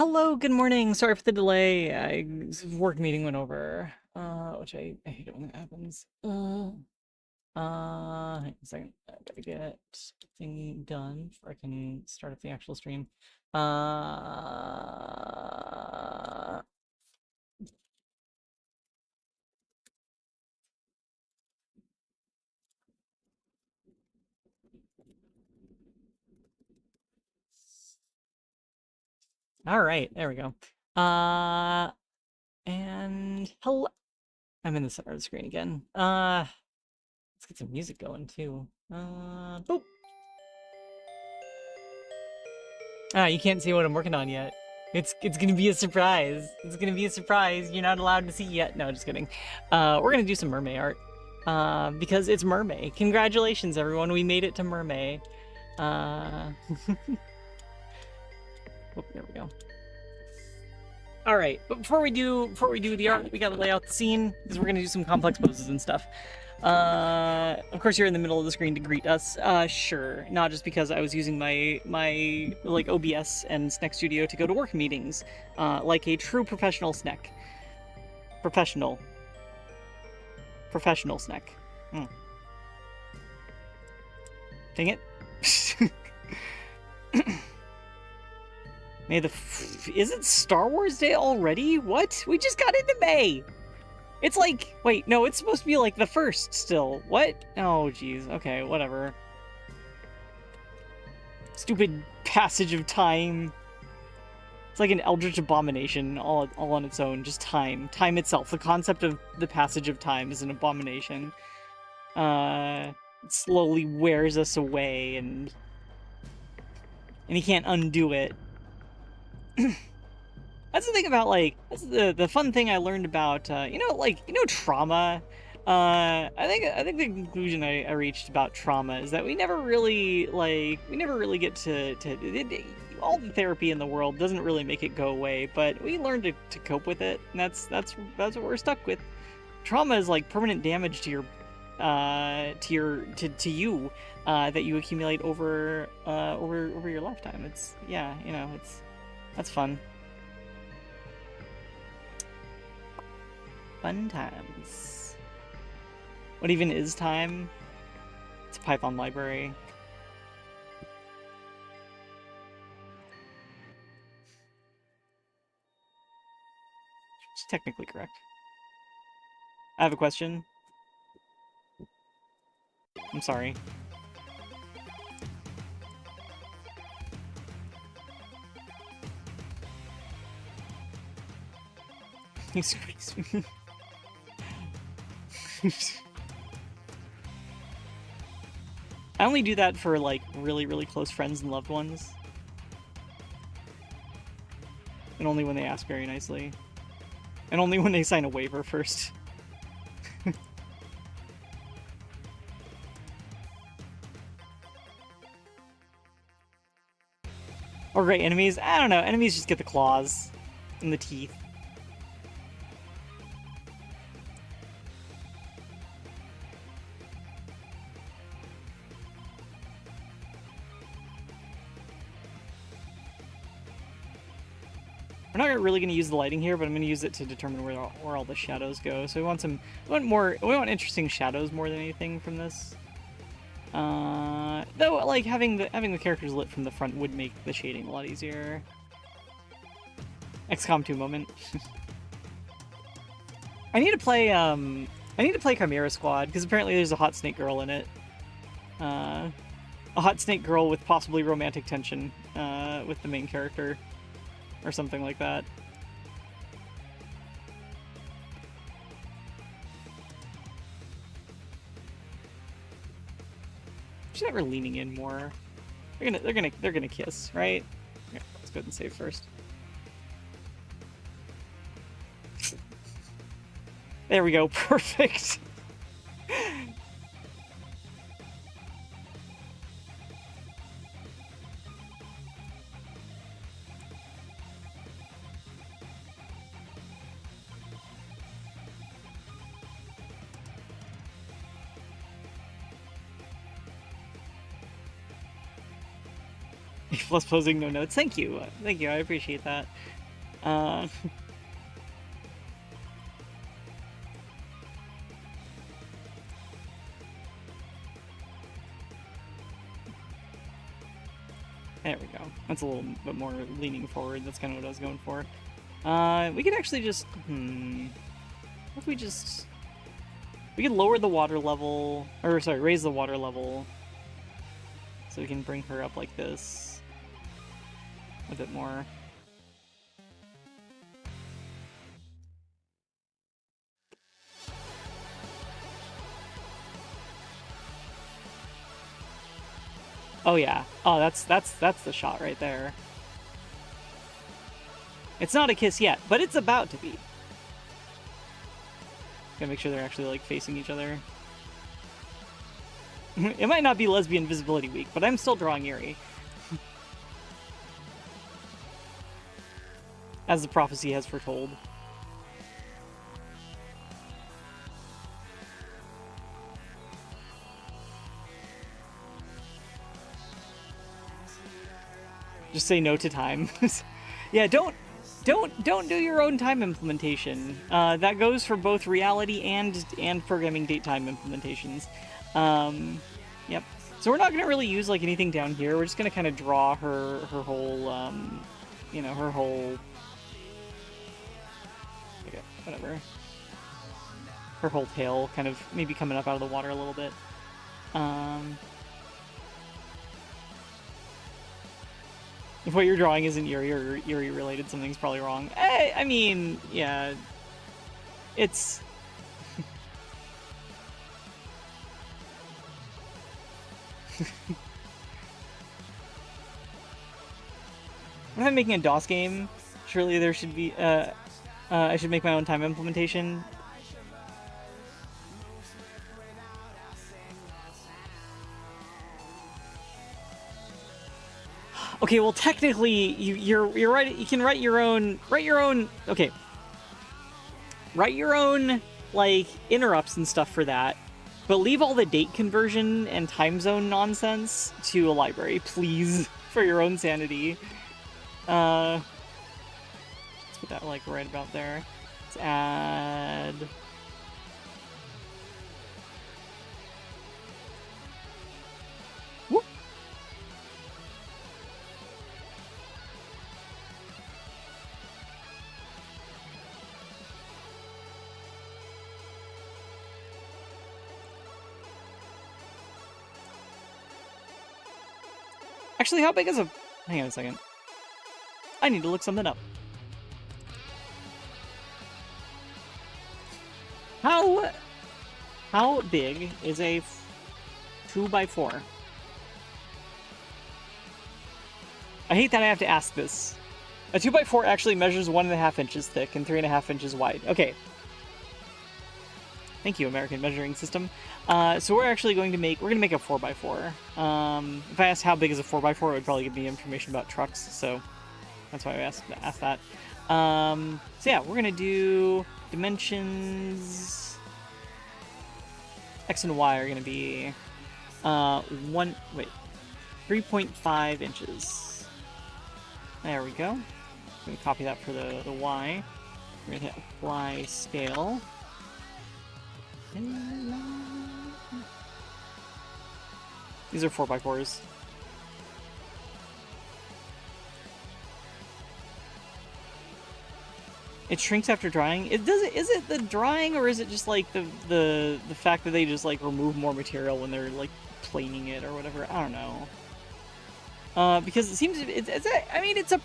Hello, good morning. Sorry for the delay. Work meeting went over, which I hate it when that happens. Hang on a second. I gotta get thing done before I can start up the actual stream. All right, there we go. And hello. I'm in the center of the screen again. Let's get some music going too. Boop. You can't see what I'm working on yet. It's gonna be a surprise. It's gonna be a surprise. You're not allowed to see yet. No, just kidding. We're gonna do some mermaid art. Because it's mermaid. Congratulations, everyone. We made it to mermaid. Oh, there we go. All right, but before we do the art, we gotta lay out the scene because we're gonna do some complex poses and stuff. Of course, you're in the middle of the screen to greet us. Sure, not just because I was using my like OBS and Snack Studio to go to work meetings, like a true professional snack. Professional snack. Dang it. Is it Star Wars Day already? What? We just got into May. It's like, wait, no, it's supposed to be like the 1st still. What? Oh, jeez. Okay, whatever. Stupid passage of time. It's like an eldritch abomination all on its own. Just time. Time itself. The concept of the passage of time is an abomination. It slowly wears us away and you can't undo it. That's the thing about, like, that's the fun thing I learned about, trauma. I think the conclusion I reached about trauma is that we never really get to all the therapy in the world doesn't really make it go away, but we learn to cope with it, and that's what we're stuck with. Trauma is like permanent damage to you that you accumulate over your lifetime. It's that's fun. Fun times. What even is time? It's a Python library. It's technically correct. I have a question. I'm sorry. Excuse me. I only do that for, like, really, really close friends and loved ones. And only when they ask very nicely. And only when they sign a waiver first. Or great enemies? I don't know. Enemies just get the claws and the teeth. We're not really going to use the lighting here, but I'm going to use it to determine where all the shadows go. So we want interesting shadows more than anything from this. Though, like, having the characters lit from the front would make the shading a lot easier. XCOM 2 moment. I need to play Chimera Squad because apparently there's a hot snake girl in it. A hot snake girl with possibly romantic tension with the main character. Or something like that. She's never leaning in more. They're gonna kiss, right? Yeah, let's go ahead and save first. There we go, perfect. A plus posing, no notes. Thank you. Thank you. I appreciate that. Uh, there we go. That's a little bit more leaning forward. That's kind of what I was going for. We could actually just... What if we just... We could lower the water level... Or, sorry, raise the water level. So we can bring her up like this. A bit more. Oh yeah. Oh, that's the shot right there. It's not a kiss yet, but it's about to be. Gotta make sure they're actually like facing each other. It might not be Lesbian Visibility Week, but I'm still drawing Eerie. As the prophecy has foretold. Just say no to time. Yeah, don't do your own time implementation. That goes for both reality and programming date time implementations. Yep. So we're not gonna really use like anything down here. We're just gonna kind of draw her whole, you know, her whole. Okay, whatever. Her whole tail kind of maybe coming up out of the water a little bit. If what you're drawing isn't Yuri or Yuri related, something's probably wrong. I mean, yeah. It's... What if I'm making a DOS game? Surely there should be, I should make my own time implementation. Okay, well technically you're right. You can write your own okay. Write your own like interrupts and stuff for that, but leave all the date conversion and time zone nonsense to a library, please, for your own sanity. Let's put that like right about there. Let's add. Whoop. Actually, how big is a... Hang on a second. I need to look something up. How big is a 2x4? I hate that I have to ask this. A 2x4 actually measures 1.5 inches thick and 3.5 inches wide. Okay. Thank you, American Measuring System. So we're actually going to make a 4x4. If I asked how big is a 4x4, it would probably give me information about trucks, so that's why I asked that. So yeah, we're gonna do dimensions. X and Y are gonna be 3.5 inches. There we go. I'm gonna copy that for the Y. We're gonna hit apply scale. These are 4x4s. It shrinks after drying. Is it the drying, or is it just like the fact that they just like remove more material when they're like planing it or whatever? I don't know. Because it seems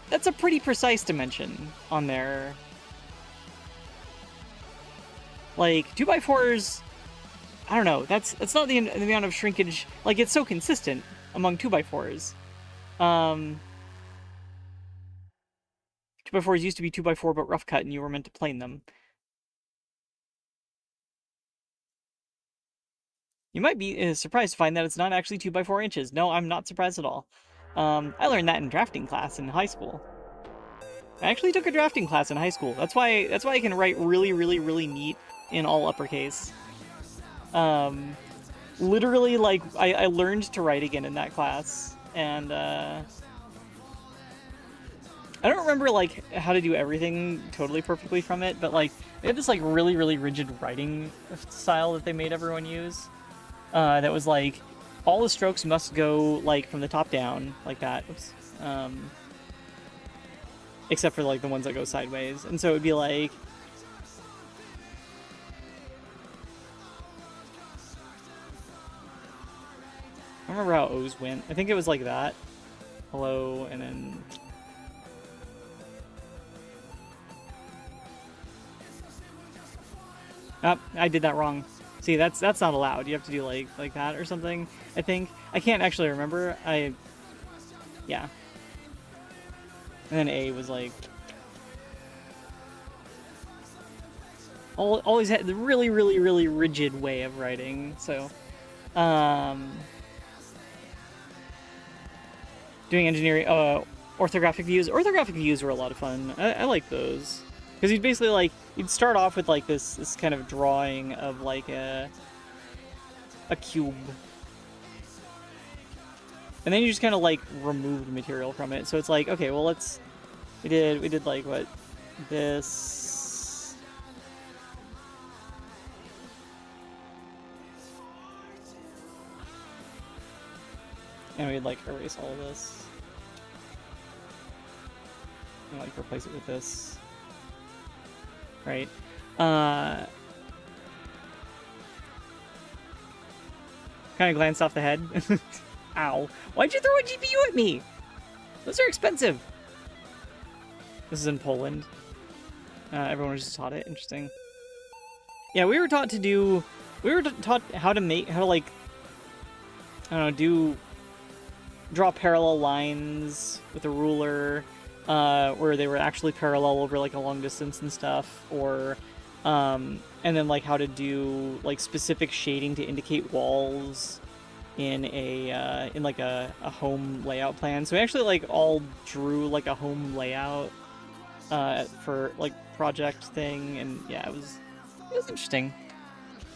that's a pretty precise dimension on there. Like 2x4s, I don't know. That's not the amount of shrinkage. Like it's so consistent among 2x4s. 2x4s used to be 2x4 but rough cut, and you were meant to plane them. You might be surprised to find that it's not actually 2x4 inches. No, I'm not surprised at all. I learned that in drafting class in high school. I actually took a drafting class in high school. That's why I can write really, really, really neat in all uppercase. Literally, like, I learned to write again in that class, and I don't remember like how to do everything totally perfectly from it, but like they had this like really rigid writing style that they made everyone use. That was like all the strokes must go like from the top down like that. Oops. Except for like the ones that go sideways, and so it would be like. I don't remember how O's went. I think it was like that. Hello, and then. Oh, I did that wrong. See, that's not allowed. You have to do like that or something. I think I can't actually remember. Yeah. And then A was like always had the really rigid way of writing. So, doing engineering, orthographic views. Orthographic views were a lot of fun. I like those because you'd basically like you'd start off with like this kind of drawing of like a cube, and then you just kind of like removed material from it. So it's like, okay, well we did like what this. And we'd like erase all of this. And like replace it with this. Right? Kind of glanced off the head. Ow. Why'd you throw a GPU at me? Those are expensive. This is in Poland. Everyone was just taught it. Interesting. Yeah, we were taught to do... We were taught how to like... I don't know, draw parallel lines with a ruler, where they were actually parallel over like a long distance and stuff, or and then like how to do like specific shading to indicate walls in a home layout plan. So we actually like all drew like a home layout for like project thing, and yeah, it was interesting.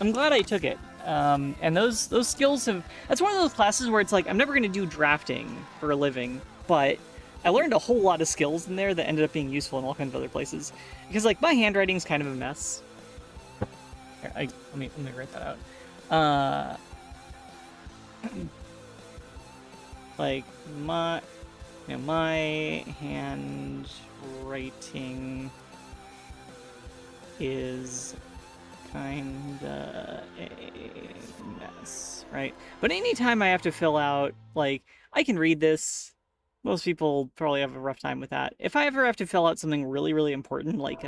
I'm glad I took it. And those skills that's one of those classes where it's like, I'm never going to do drafting for a living, but I learned a whole lot of skills in there that ended up being useful in all kinds of other places. Because like my handwriting's kind of a mess. Here, let me write that out. Like my handwriting is kinda a mess, right? But anytime I have to fill out, like, I can read this. Most people probably have a rough time with that. If I ever have to fill out something really important, like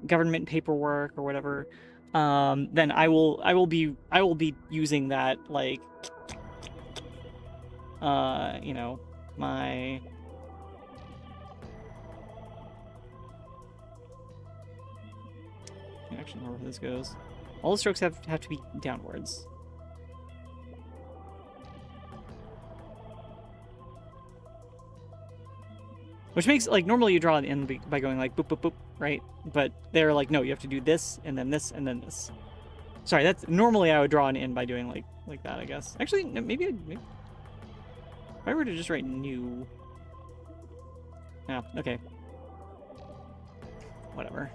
government paperwork or whatever, then I will be using that, like, you know, my. I actually remember where this goes. All the strokes have to be downwards. Which makes, like, normally you draw an end by going like boop boop boop, right? But they're like, no, you have to do this and then this and then this. Sorry, that's normally I would draw an end by doing like that, I guess. Actually, maybe if I were to just write new. Oh, okay. Whatever.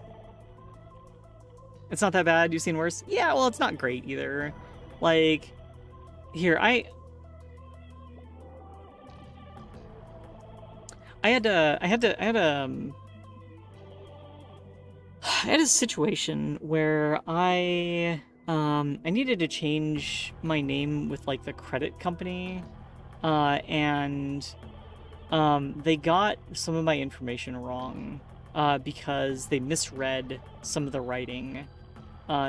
It's not that bad. You've seen worse. Yeah, well, it's not great either. Like, here I had a situation where I needed to change my name with like the credit company, and they got some of my information wrong, because they misread some of the writing.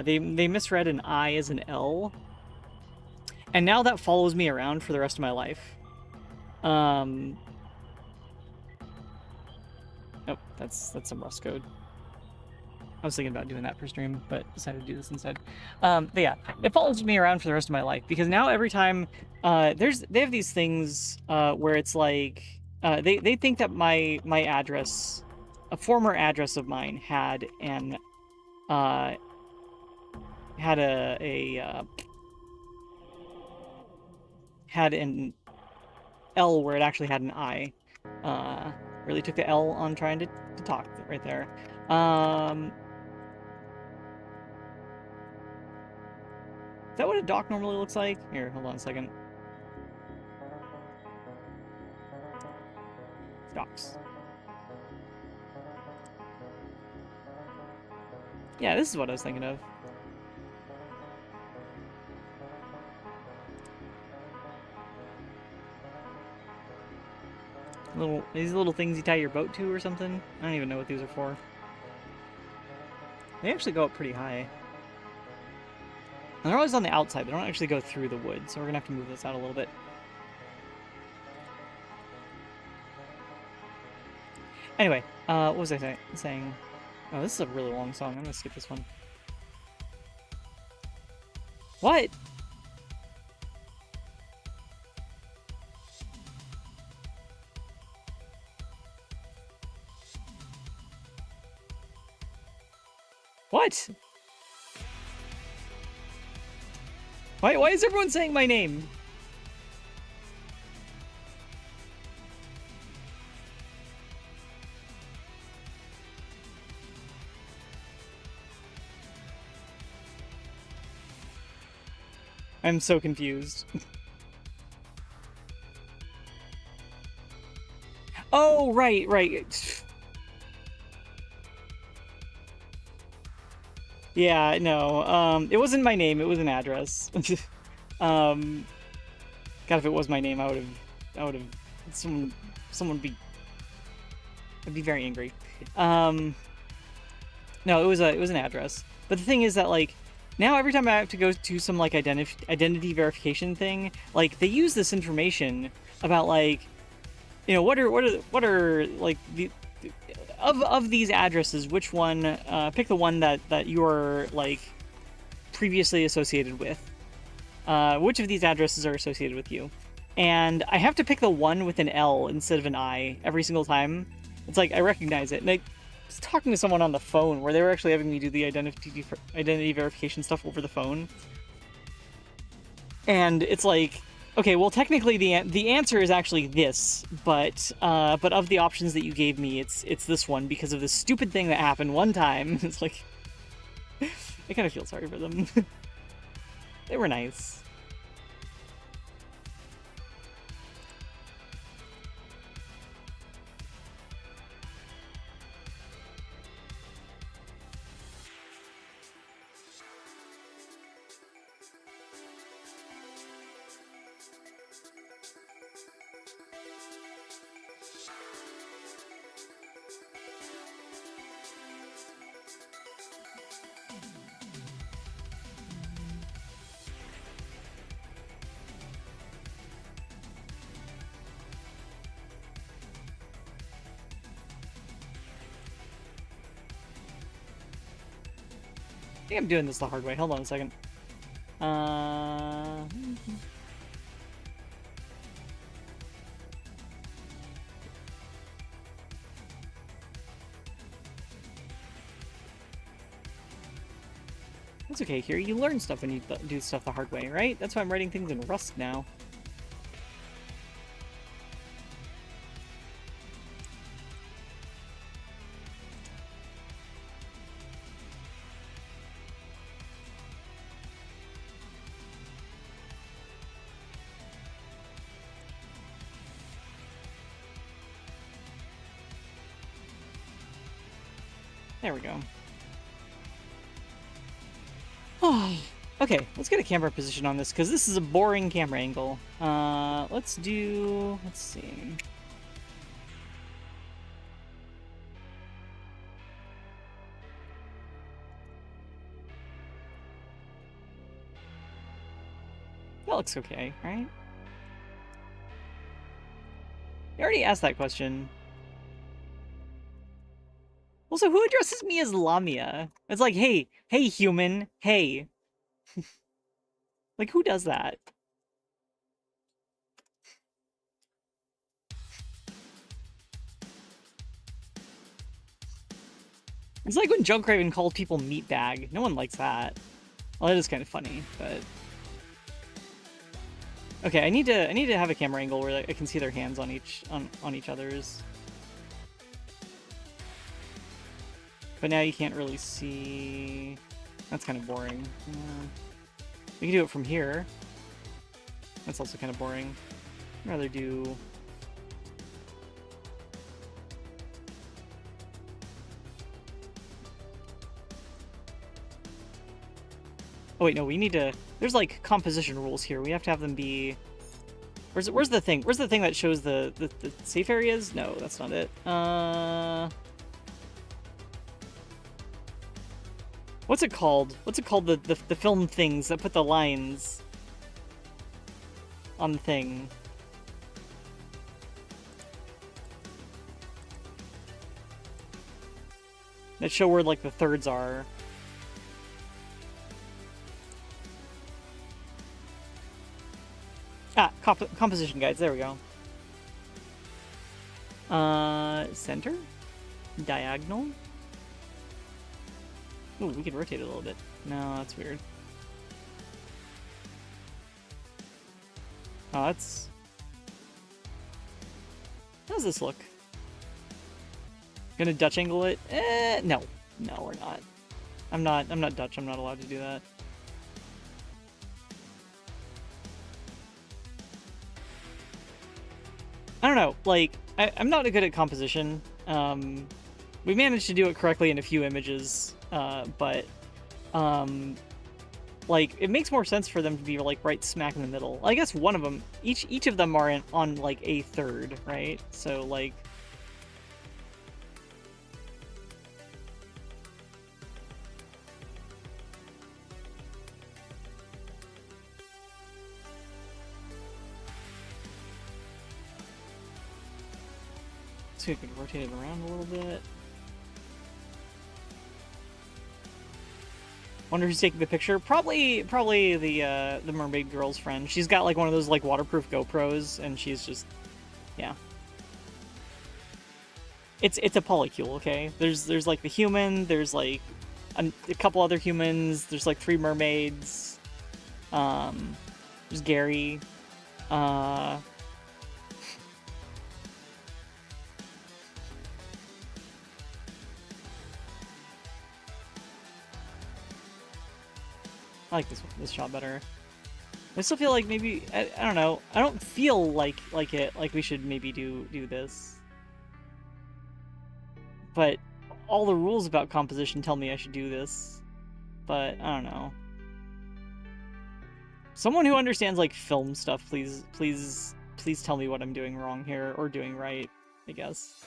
They misread an I as an L, and now that follows me around for the rest of my life. Oh, that's some Rust code. I was thinking about doing that for stream, but decided to do this instead. But yeah, it follows me around for the rest of my life, because now every time they have these things where it's like they think that my address, a former address of mine, had an had an L where it actually had an I. Really took the L on trying to talk right there. Is that what a dock normally looks like? Here, hold on a second. Docks. Yeah, this is what I was thinking of. These little things you tie your boat to or something? I don't even know what these are for. They actually go up pretty high. And they're always on the outside. They don't actually go through the wood, so we're gonna have to move this out a little bit. Anyway, what was I saying? Oh, this is a really long song. I'm gonna skip this one. What? What? Why is everyone saying my name? I'm so confused. Oh, right. Yeah, no. It wasn't my name, it was an address. God, if it was my name, I would have someone would be I'd be very angry. No, it was an address. But the thing is that, like, now every time I have to go to some, like, identity verification thing, like, they use this information about, like, you know, what are like the of these addresses, which one, pick the one that you're, like, previously associated with. Which of these addresses are associated with you? And I have to pick the one with an L instead of an I every single time. It's like, I recognize it. And I was talking to someone on the phone where they were actually having me do the identity verification stuff over the phone. And it's like, okay, well, technically the answer is actually this, but of the options that you gave me, it's this one because of this stupid thing that happened one time. It's like, I kind of feel sorry for them. They were nice. I think I'm doing this the hard way. Hold on a second. It's okay, here. You learn stuff when you do stuff the hard way, right? That's why I'm writing things in Rust now. There we go. Okay, let's get a camera position on this, because this is a boring camera angle. Let's see. That looks okay, right? You already asked that question. Also, who addresses me as Lamia? It's like, hey human, hey. Like, who does that? It's like when Junkraven called people meatbag. No one likes that. Well, that is kind of funny, but... Okay, I need to have a camera angle where I can see their hands on each other's. But now you can't really see. That's kind of boring. We can do it from here. That's also kind of boring. I'd rather do... Oh wait, no, we need to... There's like composition rules here. We have to have them be... Where's the thing? Where's the thing that shows the safe areas? No, that's not it. What's it called? What's it called? The film things that put the lines on the thing. That show where like the thirds are. Ah, composition guides. There we go. Center, diagonal. Ooh, we can rotate it a little bit. No, that's weird. Oh, that's... How does this look? Gonna Dutch angle it? No. No, we're not. I'm not Dutch. I'm not allowed to do that. I don't know. Like, I'm not good at composition. We managed to do it correctly in a few images, but like, it makes more sense for them to be like right smack in the middle. I guess one of them, each of them are on like a third, right? So like, so we could rotate it around a little bit. Wonder who's taking the picture. Probably the mermaid girl's friend. She's got like one of those like waterproof GoPros, and she's just, yeah. It's a polycule, okay? There's like the human. There's like a couple other humans. There's like 3 mermaids. There's Gary. I like this shot better. I still feel like maybe I don't know. I don't feel like it. Like we should maybe do this. But all the rules about composition tell me I should do this. But I don't know. Someone who understands like film stuff, please tell me what I'm doing wrong here or doing right. I guess.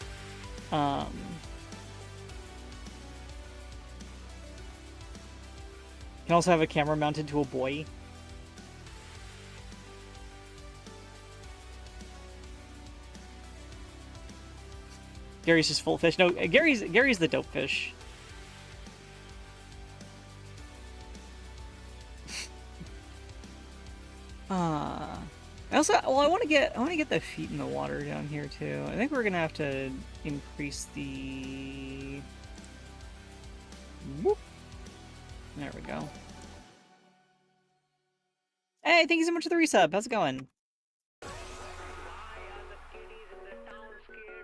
Can also have a camera mounted to a buoy. Gary's just full of fish. No, Gary's the dope fish. I want to get the feet in the water down here too. I think we're gonna have to increase the. Whoop. There we go. Hey, thank you so much for the resub. How's it going?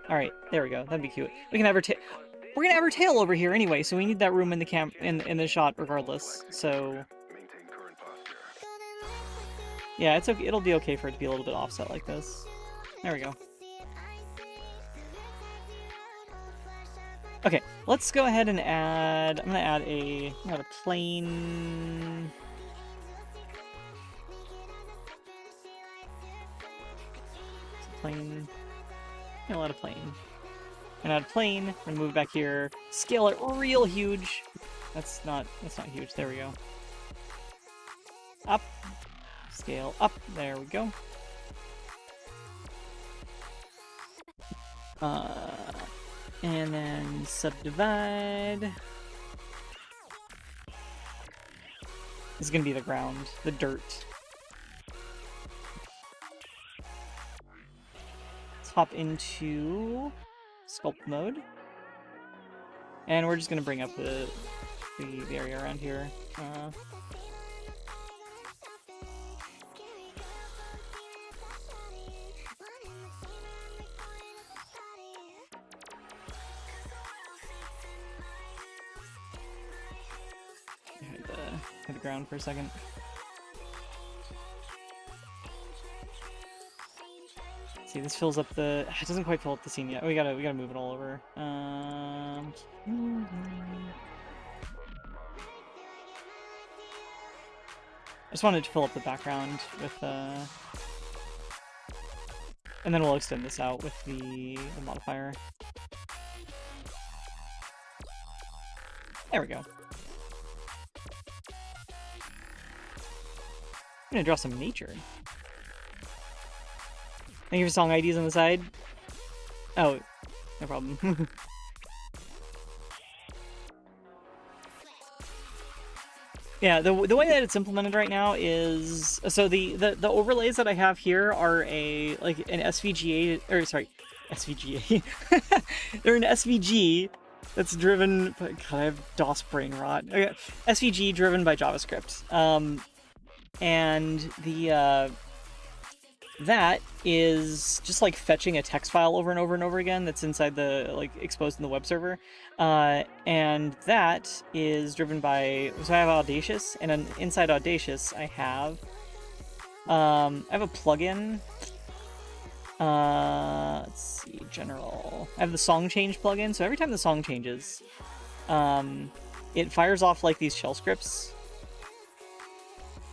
All right, there we go. That'd be cute. We can have her we're gonna have her tail over here anyway, so we need that room in the in the shot regardless. So yeah, it's okay. It'll be okay for it to be a little bit offset like this. There we go. Okay, let's go ahead and add. I'm gonna add a plane. Plane. I'll add a plane. And add a plane. We're gonna move it back here. Scale it real huge. That's not huge. There we go. Up. Scale up. There we go. And then subdivide. This is gonna be the ground, the dirt. Let's hop into sculpt mode. And we're just gonna bring up the area around here. hit the ground for a second. See, this fills up the. It doesn't quite fill up the scene yet. We gotta move it all over. I just wanted to fill up the background with and then we'll extend this out with the modifier. There we go. I'm gonna draw some nature. Thank you for song IDs on the side. Oh, no problem. Yeah, the way that it's implemented right now is so the overlays that I have here are an SVGA, or sorry, SVGA. They're an SVG that's driven. God, I have DOS brain rot. Okay, SVG driven by JavaScript. And the that is just like fetching a text file over and over and over again that's inside the exposed in the web server. And that is driven by, so I have Audacious, and inside Audacious I have a plugin. Let's see, general. I have the song change plugin, so every time the song changes, it fires off like these shell scripts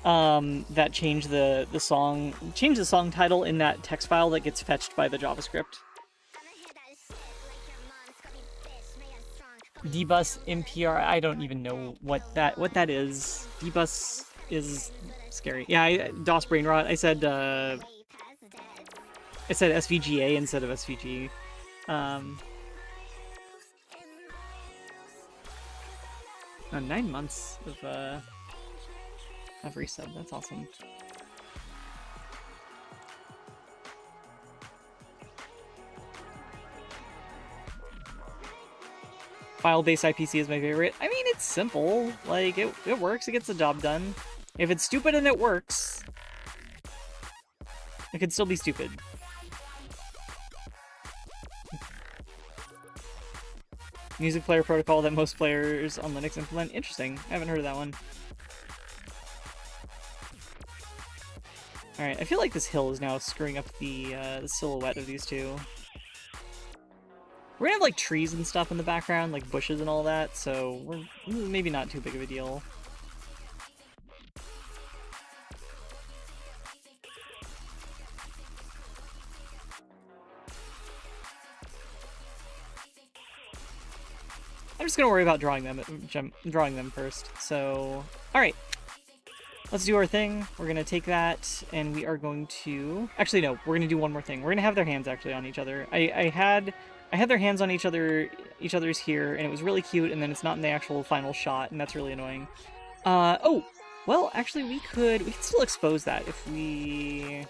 that change the song title in that text file that gets fetched by the JavaScript. Dbus MPR, I don't even know what that is. Dbus is scary. Yeah, DOS brain rot. I said SVGA instead of SVG. 9 months of resub. That's awesome. File-based IPC is my favorite. I mean, it's simple. Like, it works. It gets the job done. If it's stupid and it works, it could still be stupid. Music player protocol that most players on Linux implement. Interesting. I haven't heard of that one. Alright, I feel like this hill is now screwing up the silhouette of these two. We're gonna have like trees and stuff in the background, like bushes and all that, so we're maybe not too big of a deal. I'm just gonna worry about drawing them first. So, all right, let's do our thing. We're gonna take that, and we are going to. Actually, no, we're gonna do one more thing. We're gonna have their hands actually on each other. I had their hands on each other's here, and it was really cute. And then it's not in the actual final shot, and that's really annoying. Oh, well, actually, we could still expose that if we.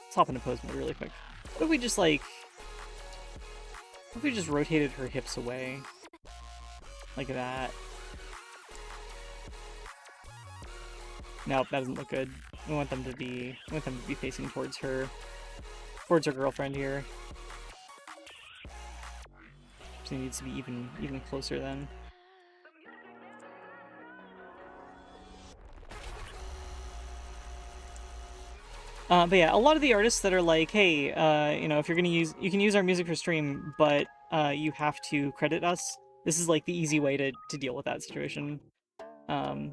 Let's hop into pose mode really quick. What if we just like. What if we just rotated her hips away? Like that. Nope, that doesn't look good. We want them to be facing towards her girlfriend here. She needs to be even closer then. But yeah, a lot of the artists that are like, hey, you know, if you can use our music for stream, but you have to credit us. This is like the easy way to deal with that situation.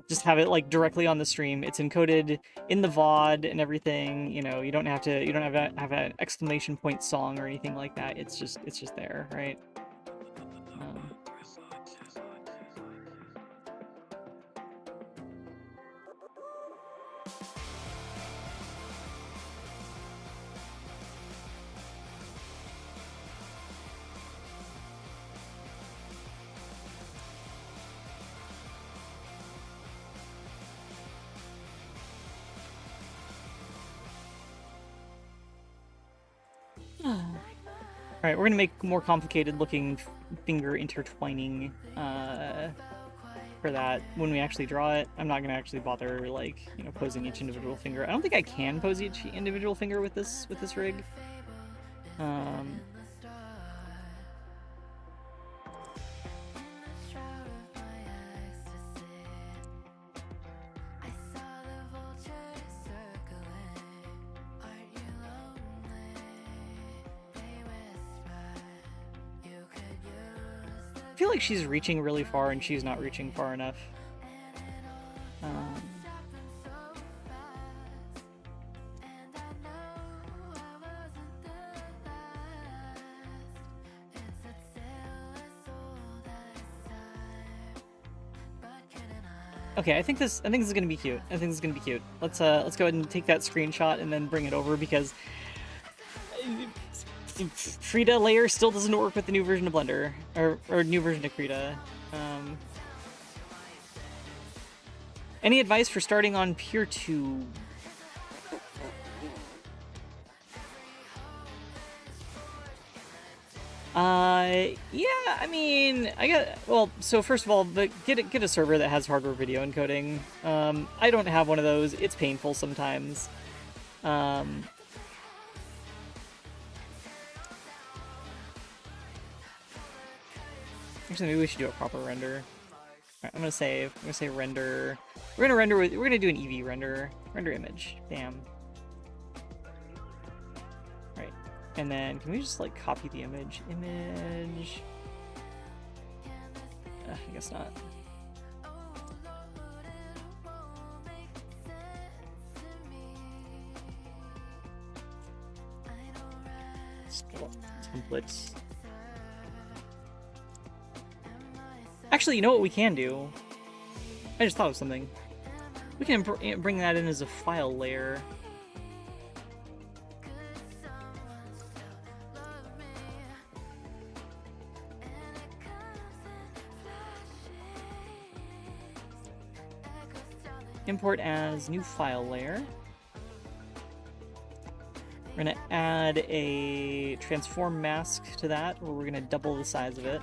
Just have it like directly on the stream. It's encoded in the VOD and everything. You know, you don't have an exclamation point song or anything like that. It's just there, right? Alright, we're gonna make more complicated looking finger intertwining for that when we actually draw it. I'm not gonna actually bother, like, you know, posing each individual finger. I don't think I can pose each individual finger with this rig. feel like she's reaching really far and she's not reaching far enough. Okay, I think this is gonna be cute. I think this is gonna be cute. Let's go ahead and take that screenshot and then bring it over because Krita layer still doesn't work with the new version of Blender or new version of Krita. Any advice for starting on PeerTube? Yeah, I mean, well, so first of all, get a server that has hardware video encoding. I don't have one of those. It's painful sometimes. Actually, maybe we should do a proper render. Alright, I'm gonna say render. We're gonna do an EV render image. Bam. Right. And then can we just like copy the image? I guess not. Templates. Actually, you know what we can do? I just thought of something. We can bring that in as a file layer. Import as new file layer. We're gonna add a transform mask to that, where we're gonna double the size of it.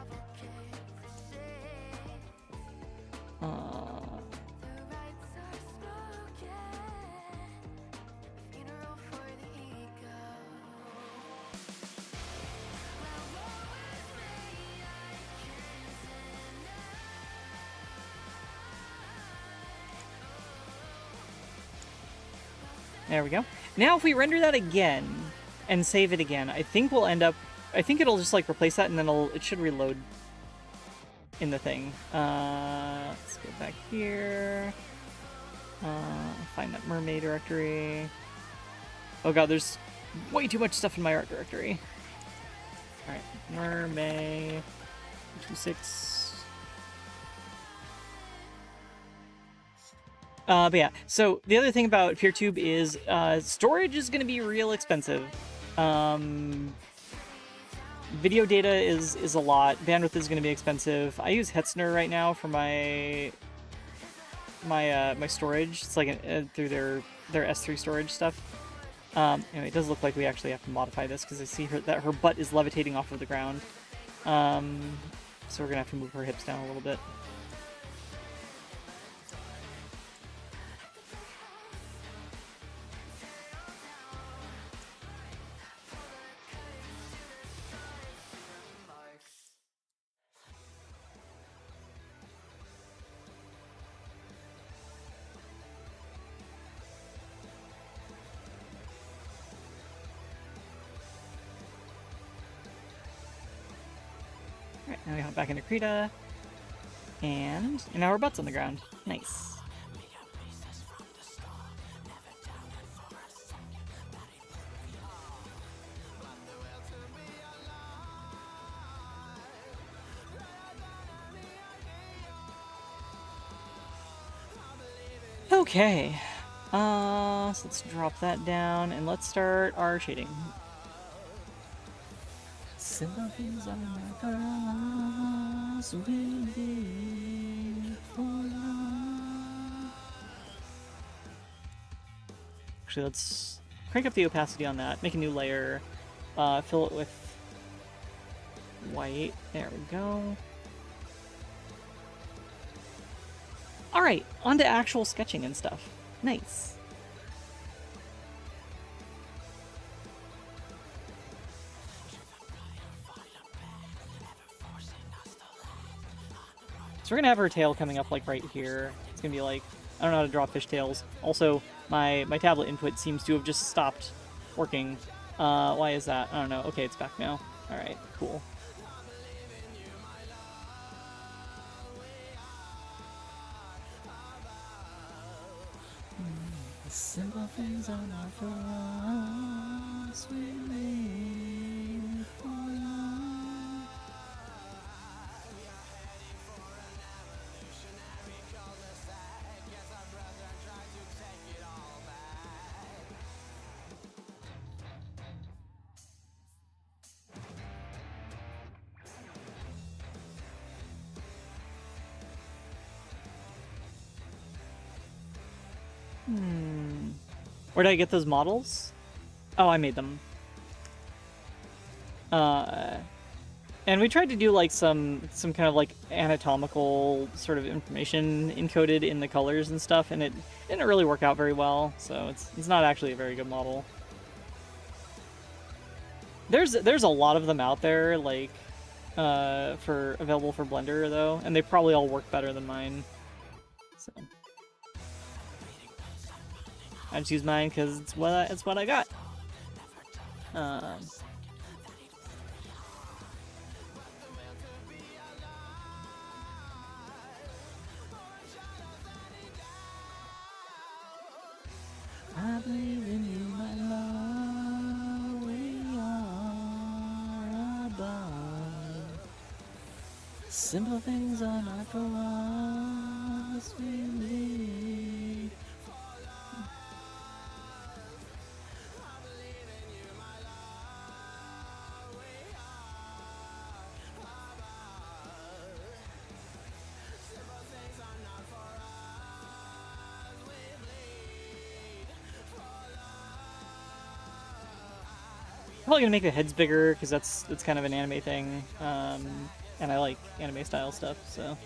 There we go. Now if we render that again and save it again, I think we'll end up... I think it'll just like replace that and then it should reload in the thing. Let's go back here. Find that mermaid directory. Oh god, there's way too much stuff in my art directory. Alright, mermaid 26. But yeah, so the other thing about PeerTube is storage is going to be real expensive. Video data is a lot. Bandwidth is going to be expensive. I use Hetzner right now for my storage. It's like through their S3 storage stuff. Anyway, it does look like we actually have to modify this because I see that her butt is levitating off of the ground. So we're gonna have to move her hips down a little bit. Now we hop back into Krita, and now our butt's on the ground. Nice. Okay, so let's drop that down and let's start our shading. Sympathies are my girls waiting for love. Actually, let's crank up the opacity on that, make a new layer, fill it with white. There we go. Alright, on to actual sketching and stuff. Nice. So we're gonna have her tail coming up like right here. It's gonna be like, I don't know how to draw fishtails. Also, my tablet input seems to have just stopped working. Why is that? I don't know. Okay, it's back now. Alright, cool. Simple things are not for us, we live for love. Where did I get those models? Oh, I made them. And we tried to do like some kind of like anatomical sort of information encoded in the colors and stuff, and it didn't really work out very well. So it's not actually a very good model. There's a lot of them out there, like available for Blender though, and they probably all work better than mine. So I just use mine because it's what I got. I believe in you, my love. We are above. Simple things are not for us. We live. Probably gonna make the heads bigger because that's kind of an anime thing, and I like anime style stuff. So,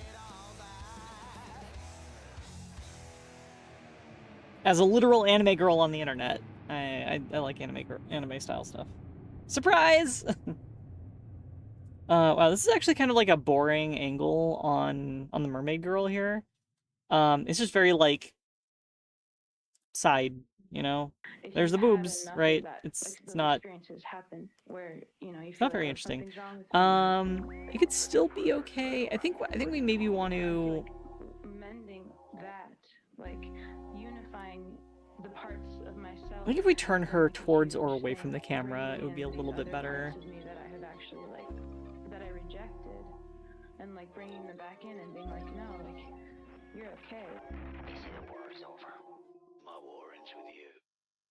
as a literal anime girl on the internet, I like anime style stuff. Surprise! Wow, this is actually kind of like a boring angle on the mermaid girl here. It's just very like side, you know. There's the boobs, right? It's not. Where, you know, you It's feel not very like interesting. something's wrong with them. It could still be okay. I think we maybe want to Mending that, like unifying the parts of myself. I think if we turn her towards or away from the camera, it would be a little bit better. That I have actually that I rejected, and like bringing them back in and being like, no, like you're okay. They say the war is over. My war ends with you.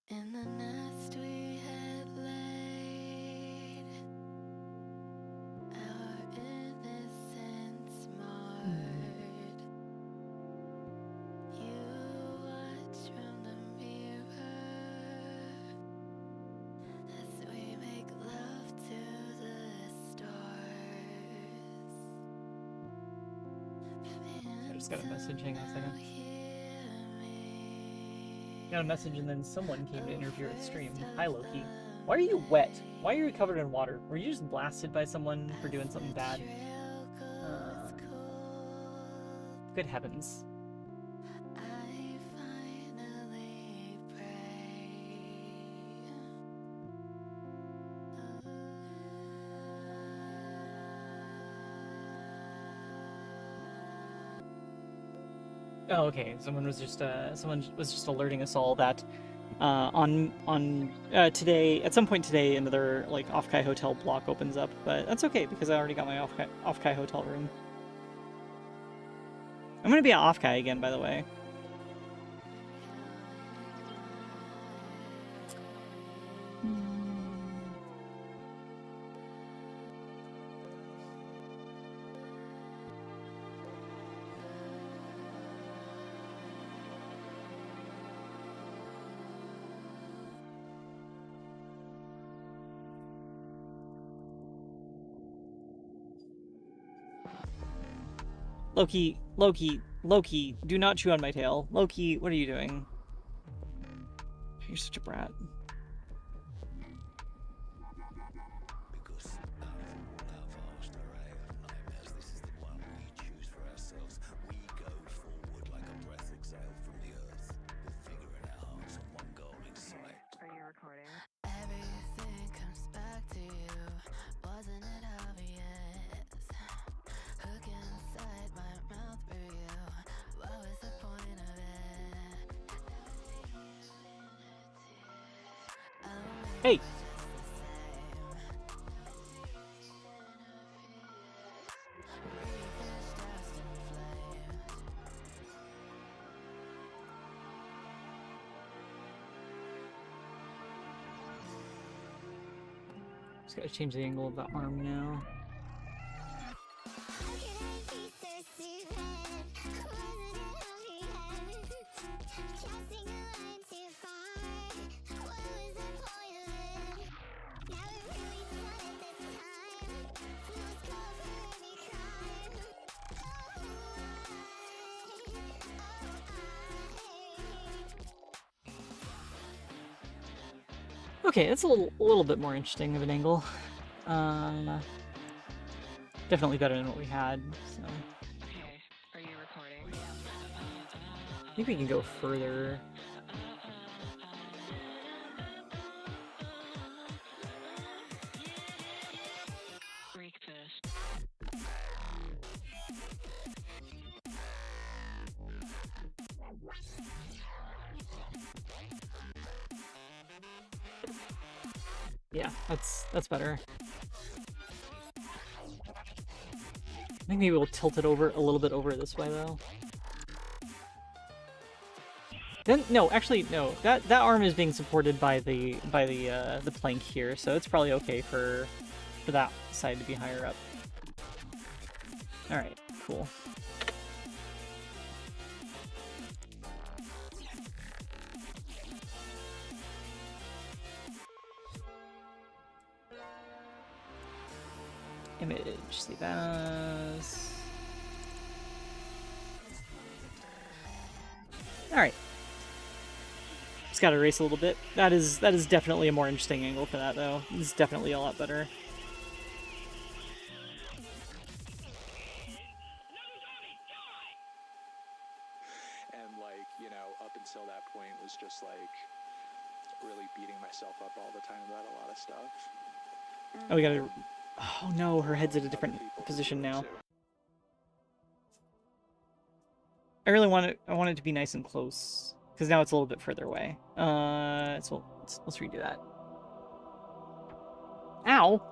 In the nest we had laid, our innocence marred. You watch from the mirror as we make love to the stars. I just got a message. Hang on a second. Got a message and then someone came to interfere with the stream. Hi, Loki. Why are you wet? Why are you covered in water? Were you just blasted by someone for doing something bad? Good heavens. Oh, okay. Someone was just alerting us all that on today, at some point today, another like Off-Kai hotel block opens up, but that's okay because I already got my Off-Kai hotel room. I'm gonna be at Off-Kai again, by the way. Loki, Loki, Loki, do not chew on my tail. Loki, what are you doing? You're such a brat. Because out of all our vast array of nightmares, this is the one we choose for ourselves. We go forward like a breath exhaled from the earth, with vigor in our hearts and one goal in sight. Are you recording? Everything comes back to you. Wasn't it obvious? Hook inside my mouth for you. What was the point of it? Hey! Just gotta change the angle of the arm now. Okay, it's a little bit more interesting of an angle. Definitely better than what we had, so. Okay, are you recording? I think we can go further. Breakfast. Yeah, that's better. I think maybe we'll tilt it over a little bit over this way though. Then no, actually no. That arm is being supported by the plank here, so it's probably okay for that side to be higher up. All right, cool. Image, save as. All right. Just gotta erase a little bit. That is definitely a more interesting angle for that though. It's definitely a lot better. And like, you know, up until that point was just like really beating myself up all the time about a lot of stuff. Oh, we gotta. Oh no, her head's at a different position now. I really want it. I want it to be nice and close because now it's a little bit further away. So let's redo that. Ow!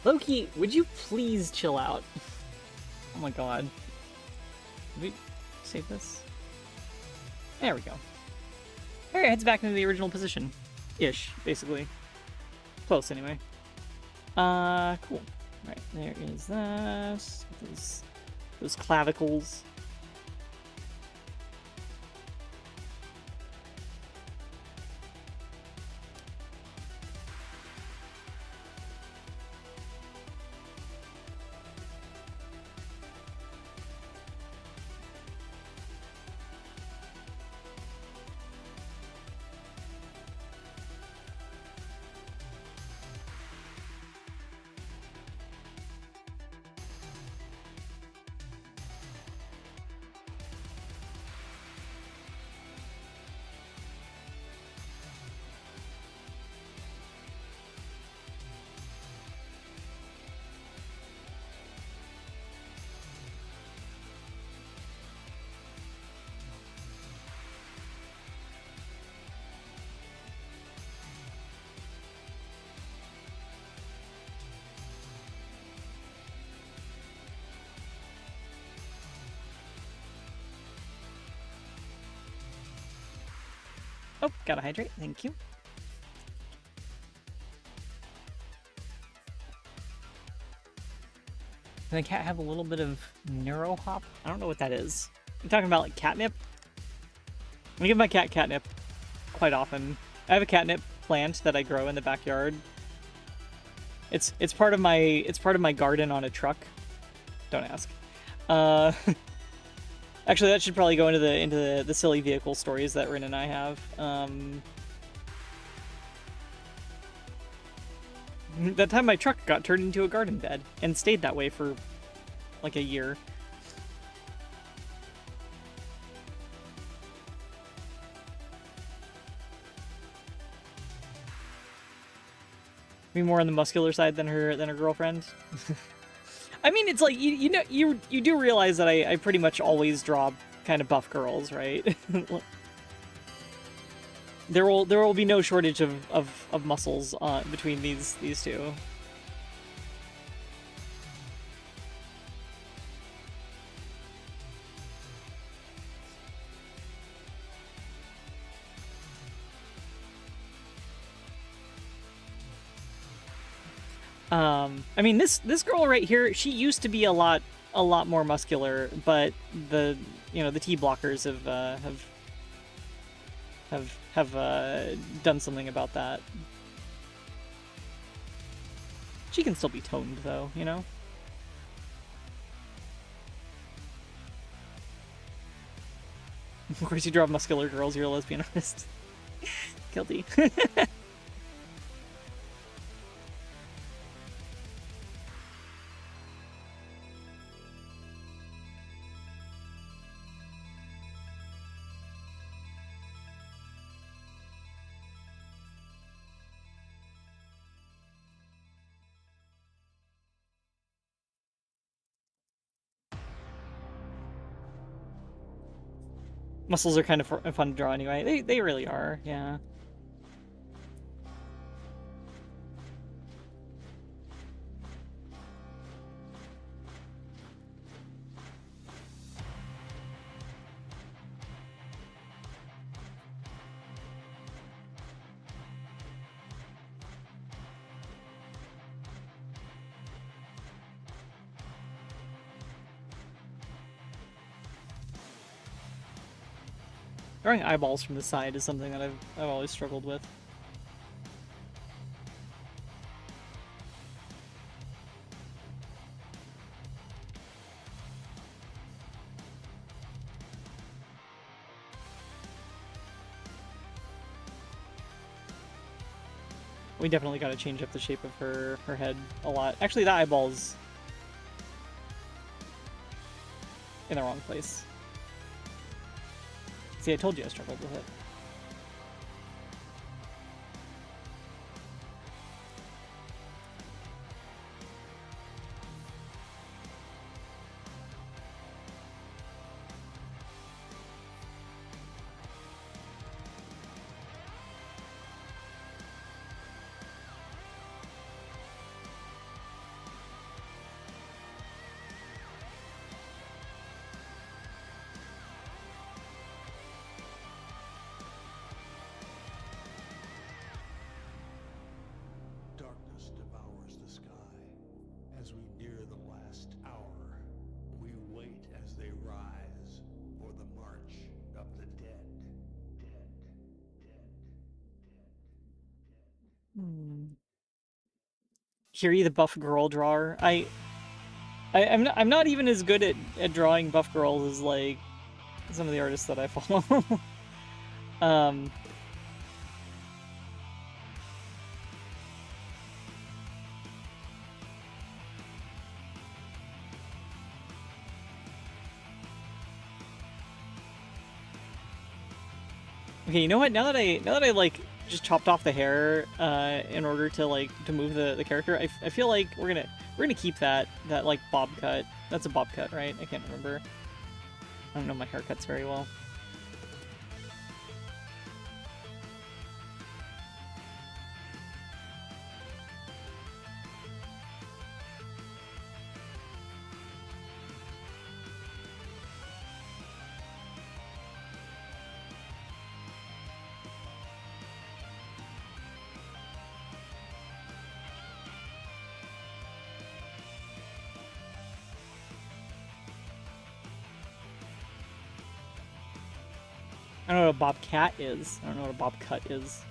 Loki, would you please chill out? Oh my god. Did we save this? There we go. Alright, heads back into the original position. Ish, basically. Close, anyway. Cool. Right, there is that. Those clavicles. Oh, gotta hydrate. Thank you. Can the cat have a little bit of neuro hop? I don't know what that is. You talking about like catnip? I give my cat catnip quite often. I have a catnip plant that I grow in the backyard. It's part of my garden on a truck. Don't ask. Actually, that should probably go into the silly vehicle stories that Rin and I have. That time my truck got turned into a garden bed and stayed that way for like a year. Be more on the muscular side than her girlfriend. I mean, it's like you know you do realize that I pretty much always draw kind of buff girls, right? There will be no shortage of muscles between these two. I mean, this girl right here, she used to be a lot more muscular, but the T blockers have done something about that. She can still be toned though, you know. Of course, you draw muscular girls. You're a lesbian artist. Guilty. Muscles are kind of fun to draw anyway. They really are, yeah. Drawing eyeballs from the side is something that I've always struggled with. We definitely got to change up the shape of her head a lot. Actually, that eyeball's in the wrong place. See, I told you I struggled with it. Darkness devours the sky. As we near the last hour, we wait as they rise for the march of the dead. Kiri, the buff girl drawer. I'm not even as good at drawing buff girls as like some of the artists that I follow. Okay, you know what? Now that I like just chopped off the hair in order to like to move the character, I feel like we're gonna keep that like bob cut. That's a bob cut, right? I can't remember. I don't know my haircuts very well. I don't know what a bobcat is. I don't know what a bobcut is.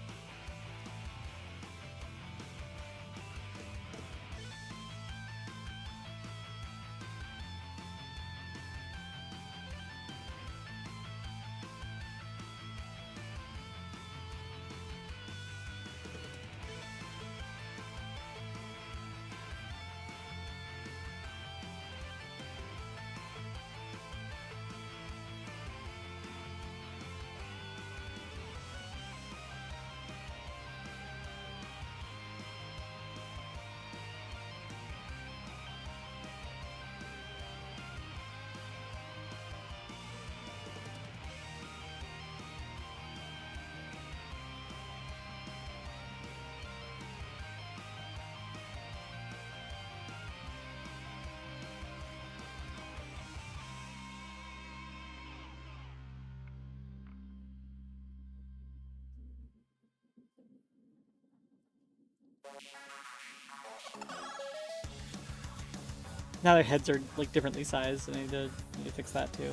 Now their heads are like differently sized, and I need to fix that too.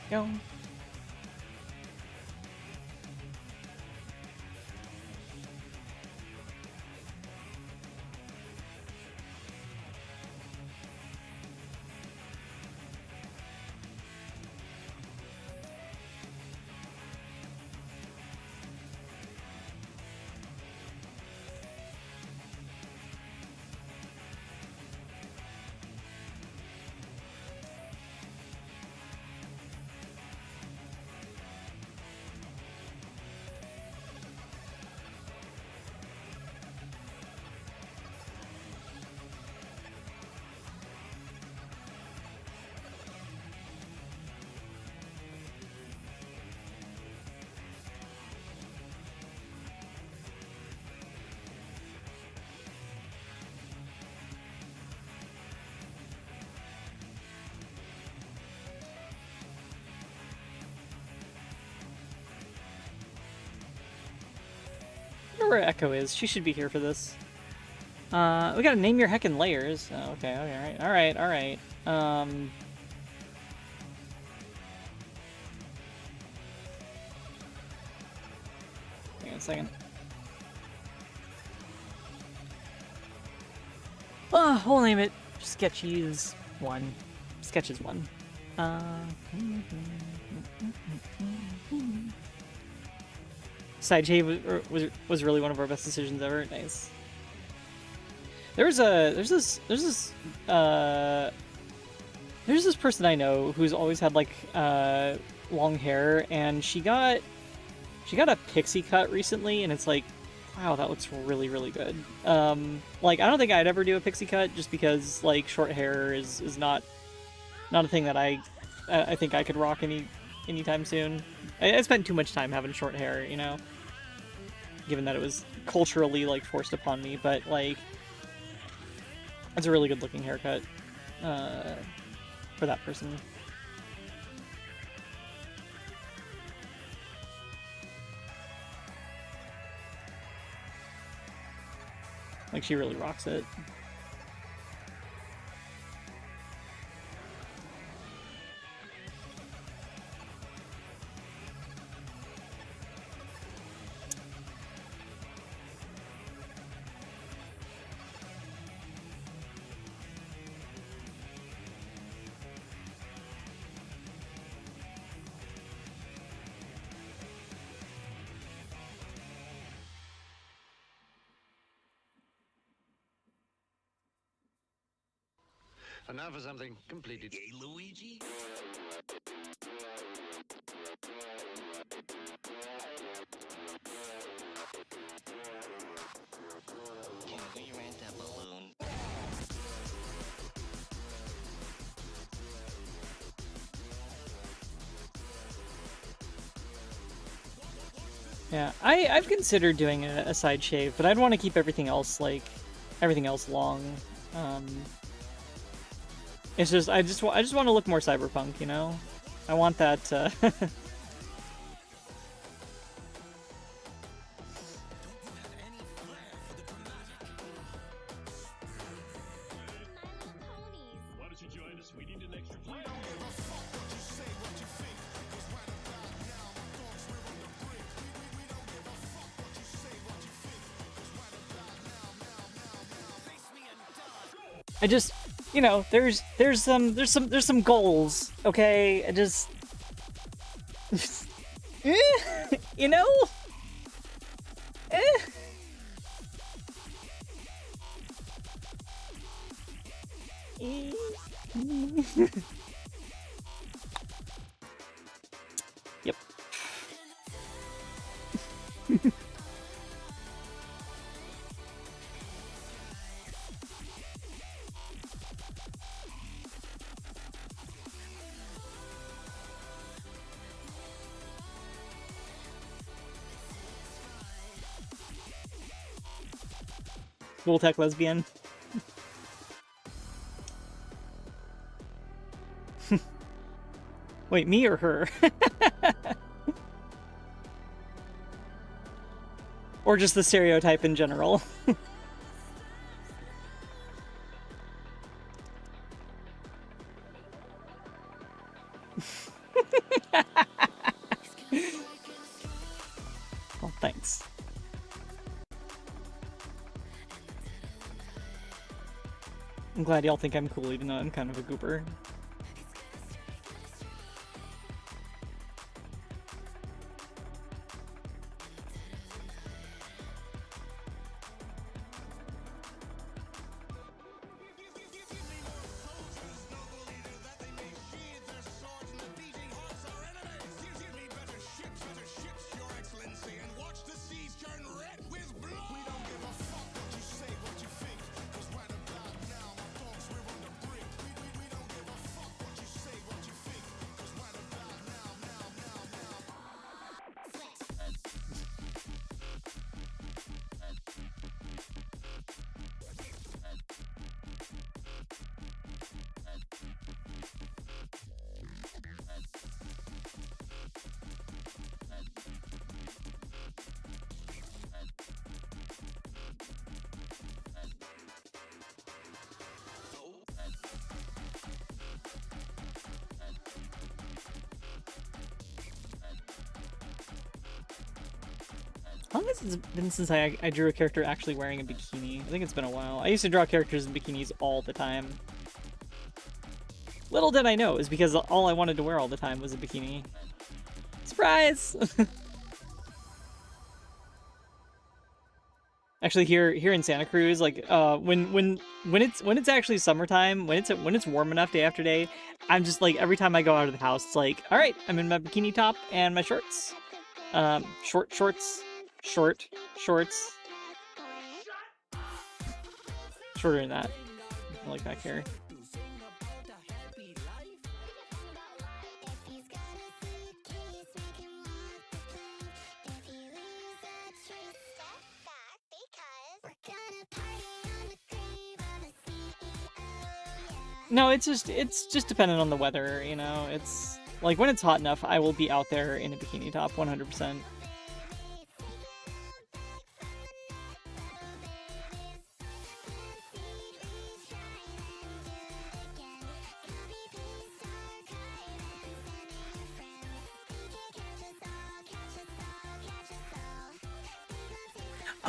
Go. I wonder where Echo is. She should be here for this. We gotta name your heckin' layers. Oh, okay, alright. Hang on a second. We'll name it Sketchies 1. Sketches 1. Side shave was really one of our best decisions ever. Nice. There's this person I know who's always had like long hair, and she got a pixie cut recently, and it's like, wow, that looks really, really good. Like, I don't think I'd ever do a pixie cut just because like short hair is not a thing that I think I could rock anytime soon. I spent too much time having short hair, you know, given that it was culturally like forced upon me. But like, it's a really good looking haircut for that person. Like, she really rocks it. And now for something completely... Gay Luigi? Can we rent a balloon? Yeah, I've considered doing a side shave, but I'd want to keep everything else long. It's just I just want to look more cyberpunk, you know. I want that. I just, you know, there's some goals, okay? I just, you know, Yep. Cool tech lesbian. Wait, me or her? Or just the stereotype in general? Oh, thanks. I'm glad y'all think I'm cool, even though I'm kind of a goober. How long has it been since I drew a character actually wearing a bikini? I think it's been a while. I used to draw characters in bikinis all the time. Little did I know, it was because all I wanted to wear all the time was a bikini. Surprise! Actually, here in Santa Cruz, like when it's actually summertime, when it's warm enough day after day, I'm just like, every time I go out of the house, it's like, all right, I'm in my bikini top and my shorts, short shorts. Shorter than that. I like back here. No, it's just dependent on the weather, you know. It's like when it's hot enough, I will be out there in a bikini top 100%.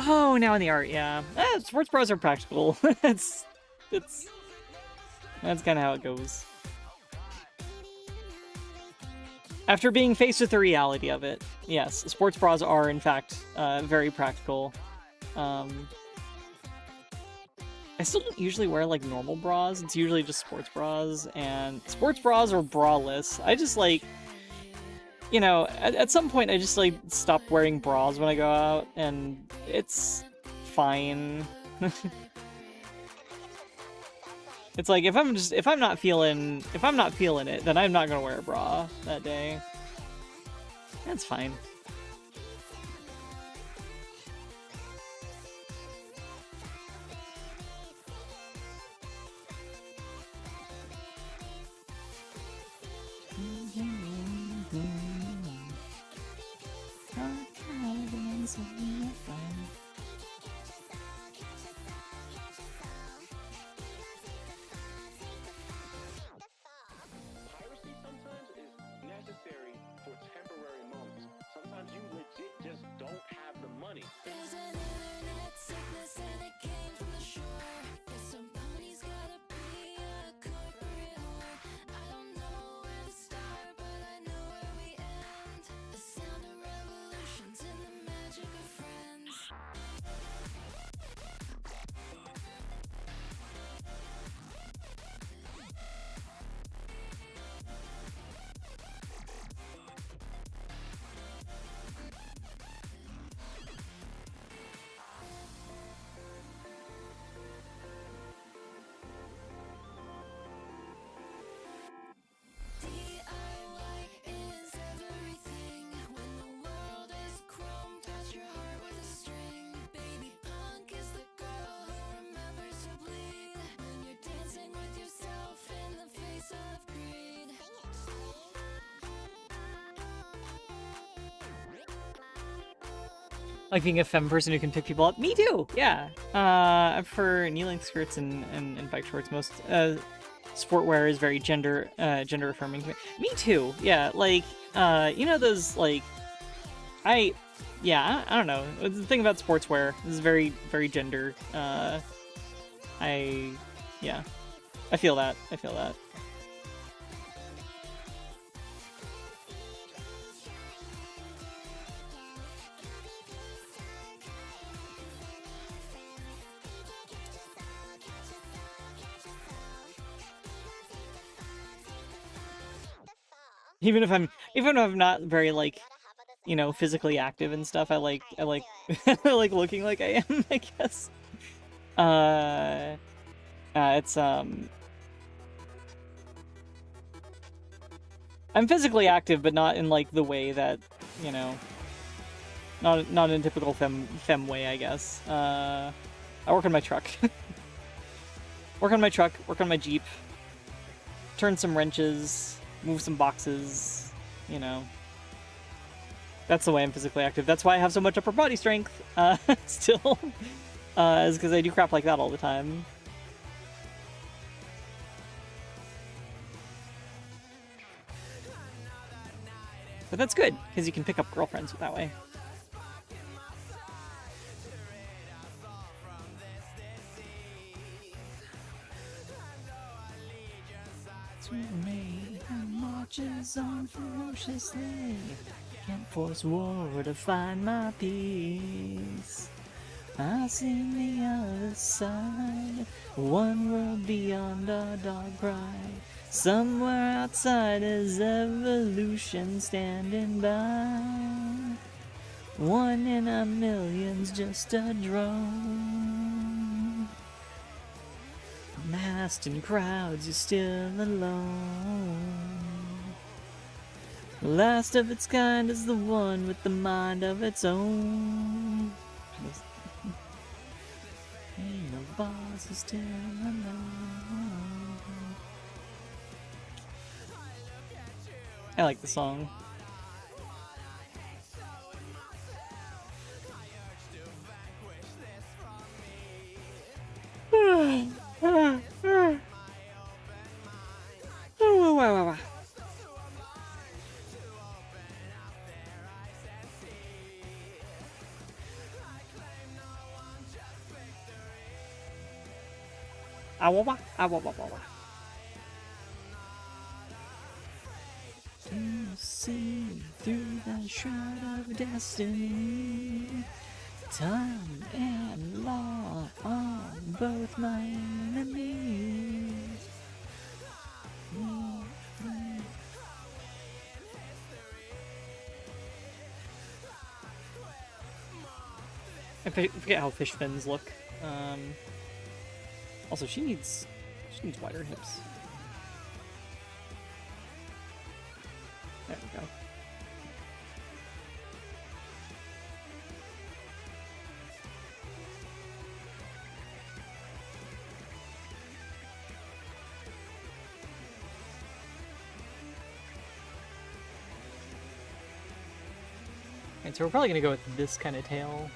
Oh, now in the art, yeah. Sports bras are practical. That's kind of how it goes. After being faced with the reality of it, yes, sports bras are in fact very practical. I still don't usually wear like normal bras. It's usually just sports bras, and sports bras or braless. I just like, you know, at some point I just like stopped wearing bras when I go out, and it's fine. It's like if I'm not feeling it, then I'm not gonna wear a bra that day. That's fine. Piracy sometimes is necessary for temporary moments. Sometimes Like being a femme person who can pick people up. Me too. Yeah. I prefer knee-length skirts and bike shorts. Most sportwear is very gender affirming to me. Me too. Yeah. Like you know those like I don't know. The thing about sportswear is very gender. I feel that. I feel that. Even if I'm not very like, you know, physically active and stuff, I like I like looking like I am, I guess. It's I'm physically active, but not in like the way that, you know, not in a typical femme way, I guess. I work on my truck. Work on my truck, work on my Jeep, turn some wrenches, move some boxes, you know. That's the way I'm physically active. That's why I have so much upper body strength, still, is because I do crap like that all the time. But that's good, because you can pick up girlfriends that way. Marches on ferociously, can't force war to find my peace. I see the other side, one world beyond our dark pride. Somewhere outside is evolution standing by. One in a million's just a drone. Massed in crowds, you're still alone. Last of its kind is the one with the mind of its own. Ain't no boss is still alone. I like the song. To see through the shroud of destiny, time and law are both my enemies. I forget how fish fins look. Also, she needs wider hips. There we go. Alright, so we're probably gonna go with this kind of tail.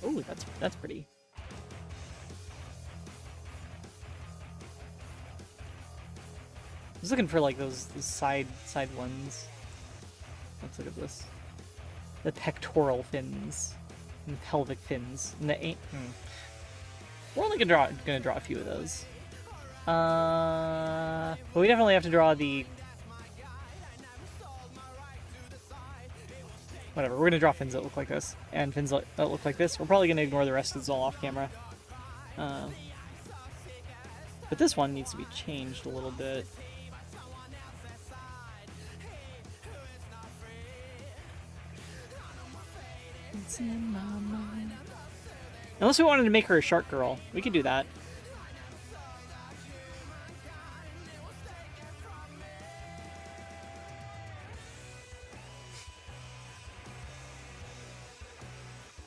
Ooh, that's pretty. I was looking for like those side ones. Let's look at this. The pectoral fins and pelvic fins and the We're only gonna draw a few of those. But we definitely have to draw the. Whatever, we're gonna draw fins that look like this, and fins that look like this. We're probably gonna ignore the rest of this all off camera. But this one needs to be changed a little bit. It's in my mind. Unless we wanted to make her a shark girl, we could do that.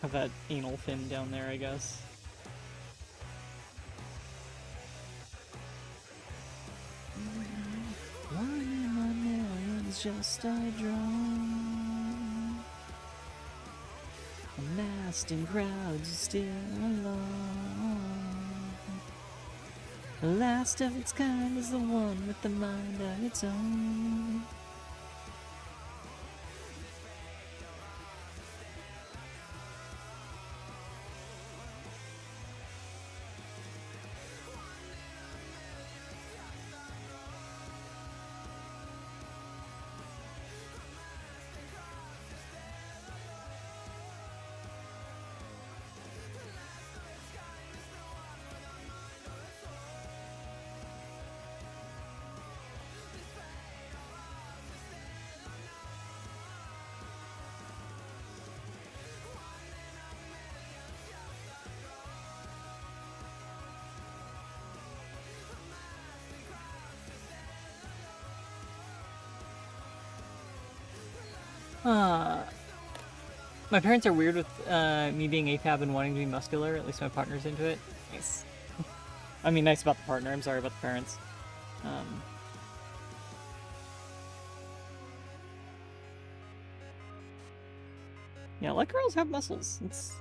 Have that anal fin down there, I guess. just a drum. Amassed in crowds still alone. The last of its kind is the one with the mind of its own. My parents are weird with me being AFAB and wanting to be muscular. At least my partner's into it. Nice. I mean, nice about the partner. I'm sorry about the parents. Yeah, let girls have muscles. It's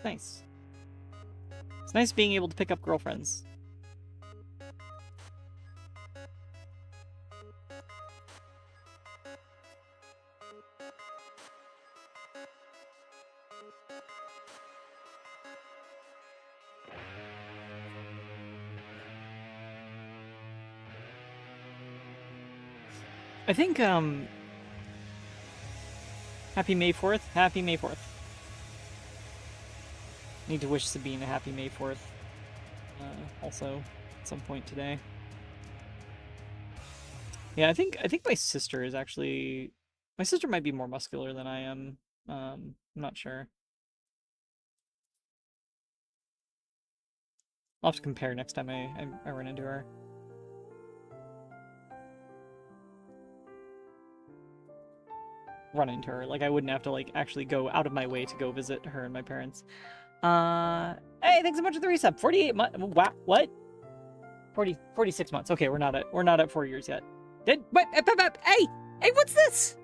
nice. It's nice being able to pick up girlfriends. I think, happy May 4th. Happy May 4th. Need to wish Sabine a happy May 4th. Also, at some point today. Yeah, I think my sister is actually... My sister might be more muscular than I am. I'm not sure. I'll have to compare next time I run into her. Run into her. Like, I wouldn't have to, like, actually go out of my way to go visit her and my parents. Hey, thanks so much for the resub. 48 months. Wow, what? 46 months. Okay, we're not at 4 years yet. What? Hey, what's this?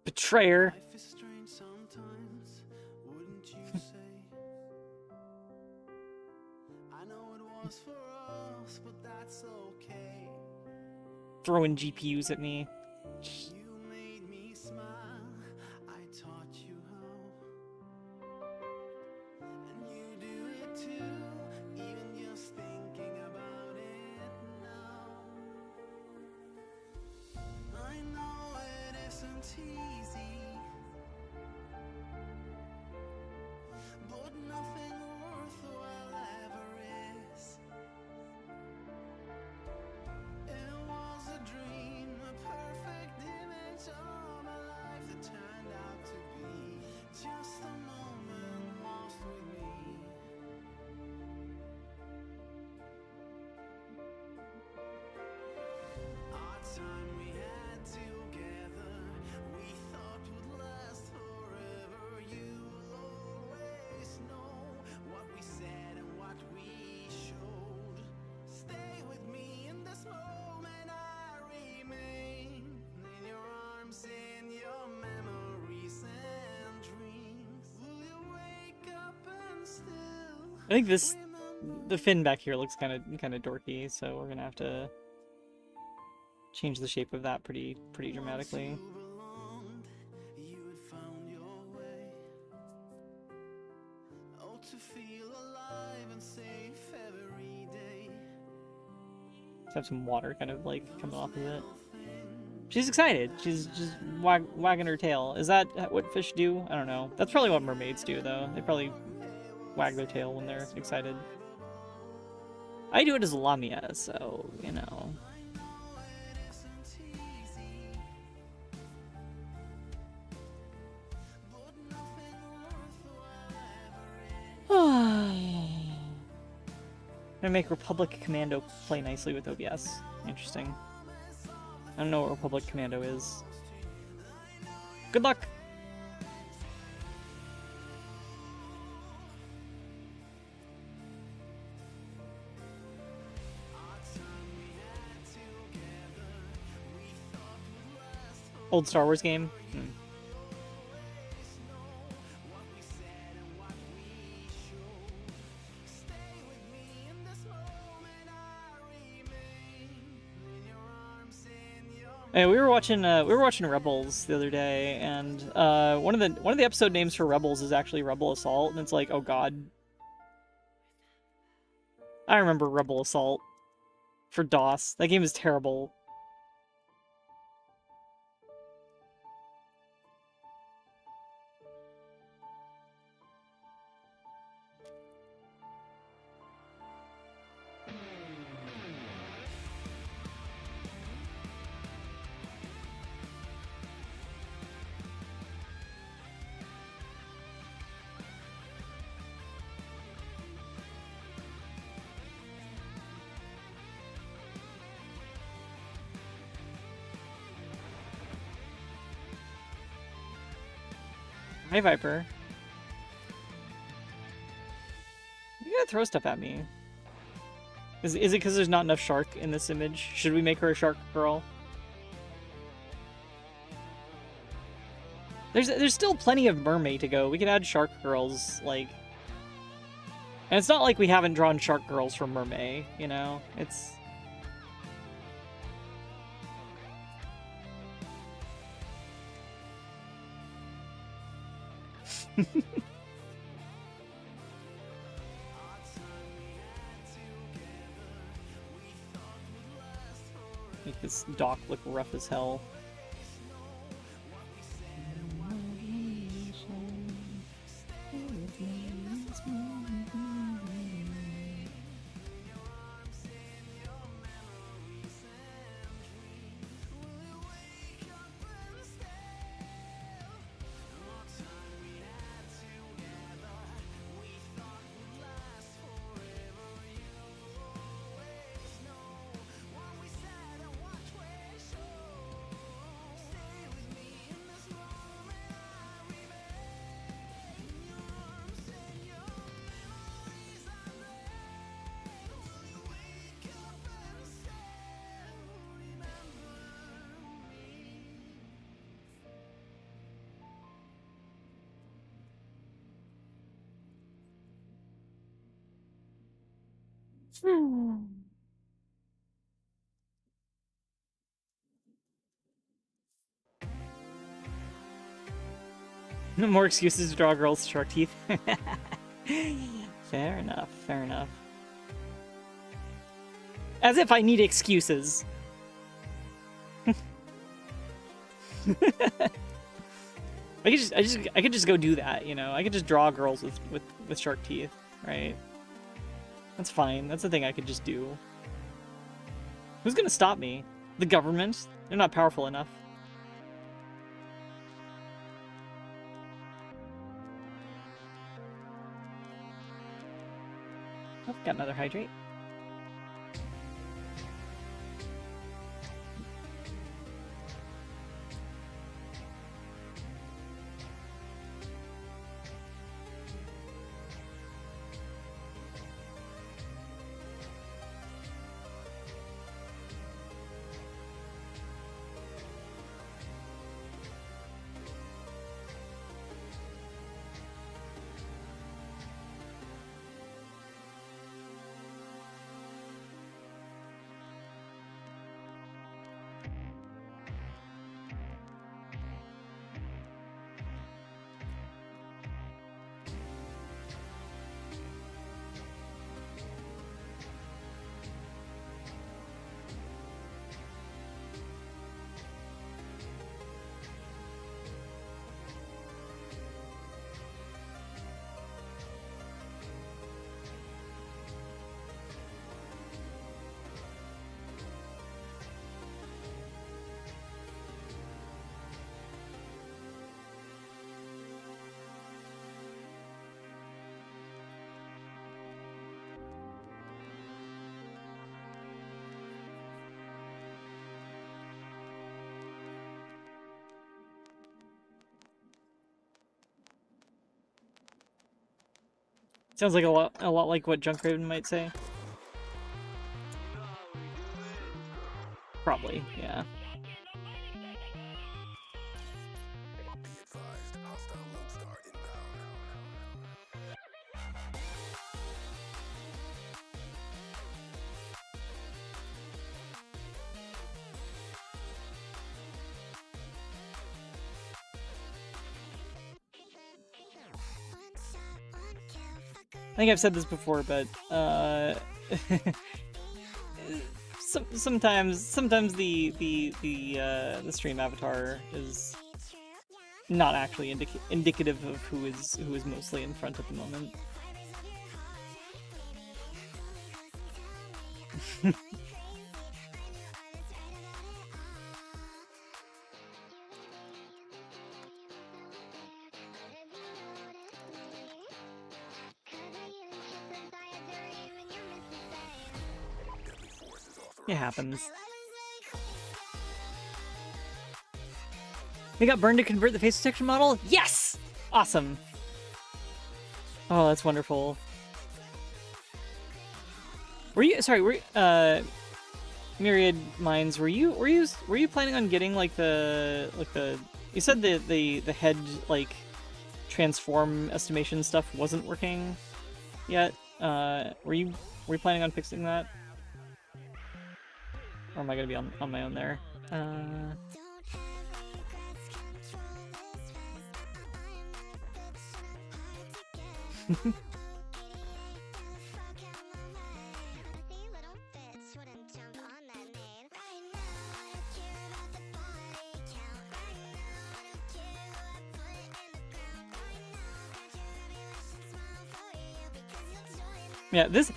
Betrayer. Life is strange sometimes, wouldn't you say? I know it was for us, but that's okay. Throwing GPUs at me. You made me smile, I taught you how. And you do it too, even just thinking about it now. I know it isn't easy, but nothing worthwhile ever is. It was a dream, a perfect image of a life that turned out to be just a moment lost with me. Our time we had together, we thought would last forever. You will always know what we said and what we showed. Stay with me in this moment, I remain in your arms, in your memories and dreams. Will you wake up and still I think the fin back here looks kind of dorky, so we're gonna have to change the shape of that pretty dramatically. you belonged, you had found your way. Oh, to feel alive and safe every day. Just have some water kind of like coming off of it. She's excited. She's just wagging her tail. Is that what fish do? I don't know. That's probably what mermaids do, though. They probably wag their tail when they're excited. I do it as a lamia, so, you know. Gonna make Republic Commando play nicely with OBS. Interesting. I don't know what Republic Commando is. Good luck! Old Star Wars game. Hmm. Hey, we were watching Rebels the other day, and one of the episode names for Rebels is actually Rebel Assault, and it's like, oh god. I remember Rebel Assault for DOS. That game is terrible. Hi, Viper. You gotta throw stuff at me. Is it because there's not enough shark in this image? Should we make her a shark girl? There's still plenty of mermaid to go. We could add shark girls, like... And it's not like we haven't drawn shark girls from mermaid, you know? It's... Make this dock look rough as hell. More excuses to draw girls with shark teeth. Fair enough, fair enough. As if I need excuses. I could just go do that, you know. I could just draw girls with shark teeth, right? That's fine. That's the thing I could just do. Who's gonna stop me? The government? They're not powerful enough. Oh, got another hydrate. Sounds like a lot like what Junkraven might say. Probably, yeah. I think I've said this before, but sometimes the stream avatar is not actually indicative of who is mostly in front at the moment. It happens. We got burned to convert the face detection model? Yes! Awesome. Oh, that's wonderful. Were you Myriad Minds, were you planning on getting like the you said the head like transform estimation stuff wasn't working yet? Were you planning on fixing that? Or am I gonna be on my own there? Yeah, this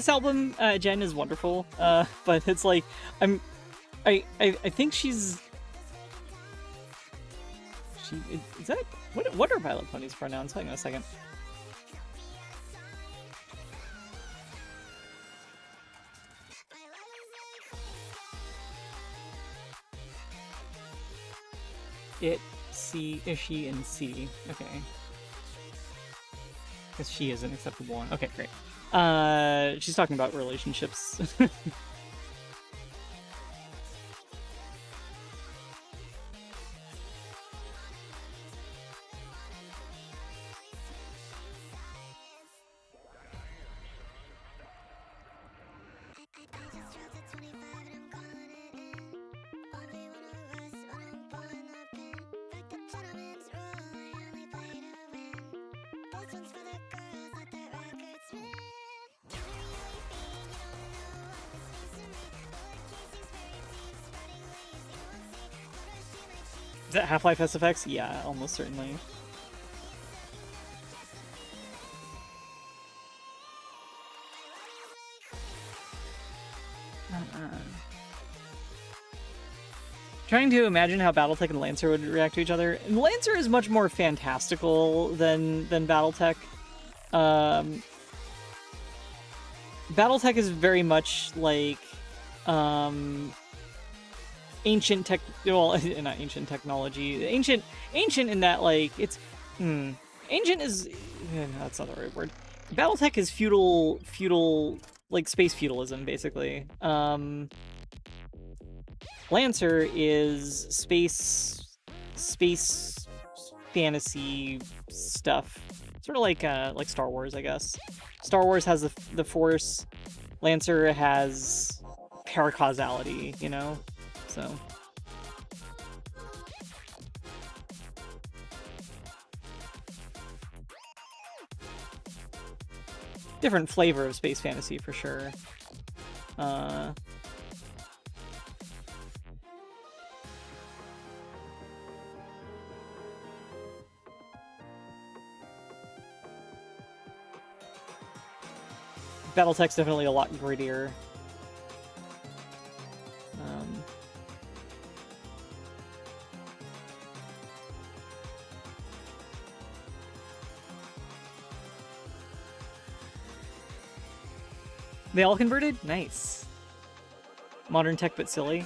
album, Jen, is wonderful. But it's like I think is that what are Violet Pony's pronouns? Hang on a second. It, she, and C. Okay. Because she is an acceptable one. Okay, great. She's talking about relationships. Is that Half-Life SFX? Yeah, almost certainly. Trying to imagine how Battletech and Lancer would react to each other. And Lancer is much more fantastical than Battletech. Battletech is very much like ancient tech, well, not ancient technology, ancient in that, like, it's ancient is that's not the right word. Battletech is feudal, like space feudalism, basically. Lancer is space fantasy stuff, sort of like Star Wars, I guess. Star Wars has the Force. Lancer has paracausality, you know. So different flavor of space fantasy for sure. Battletech's definitely a lot grittier. They all converted? Nice. Modern tech but silly.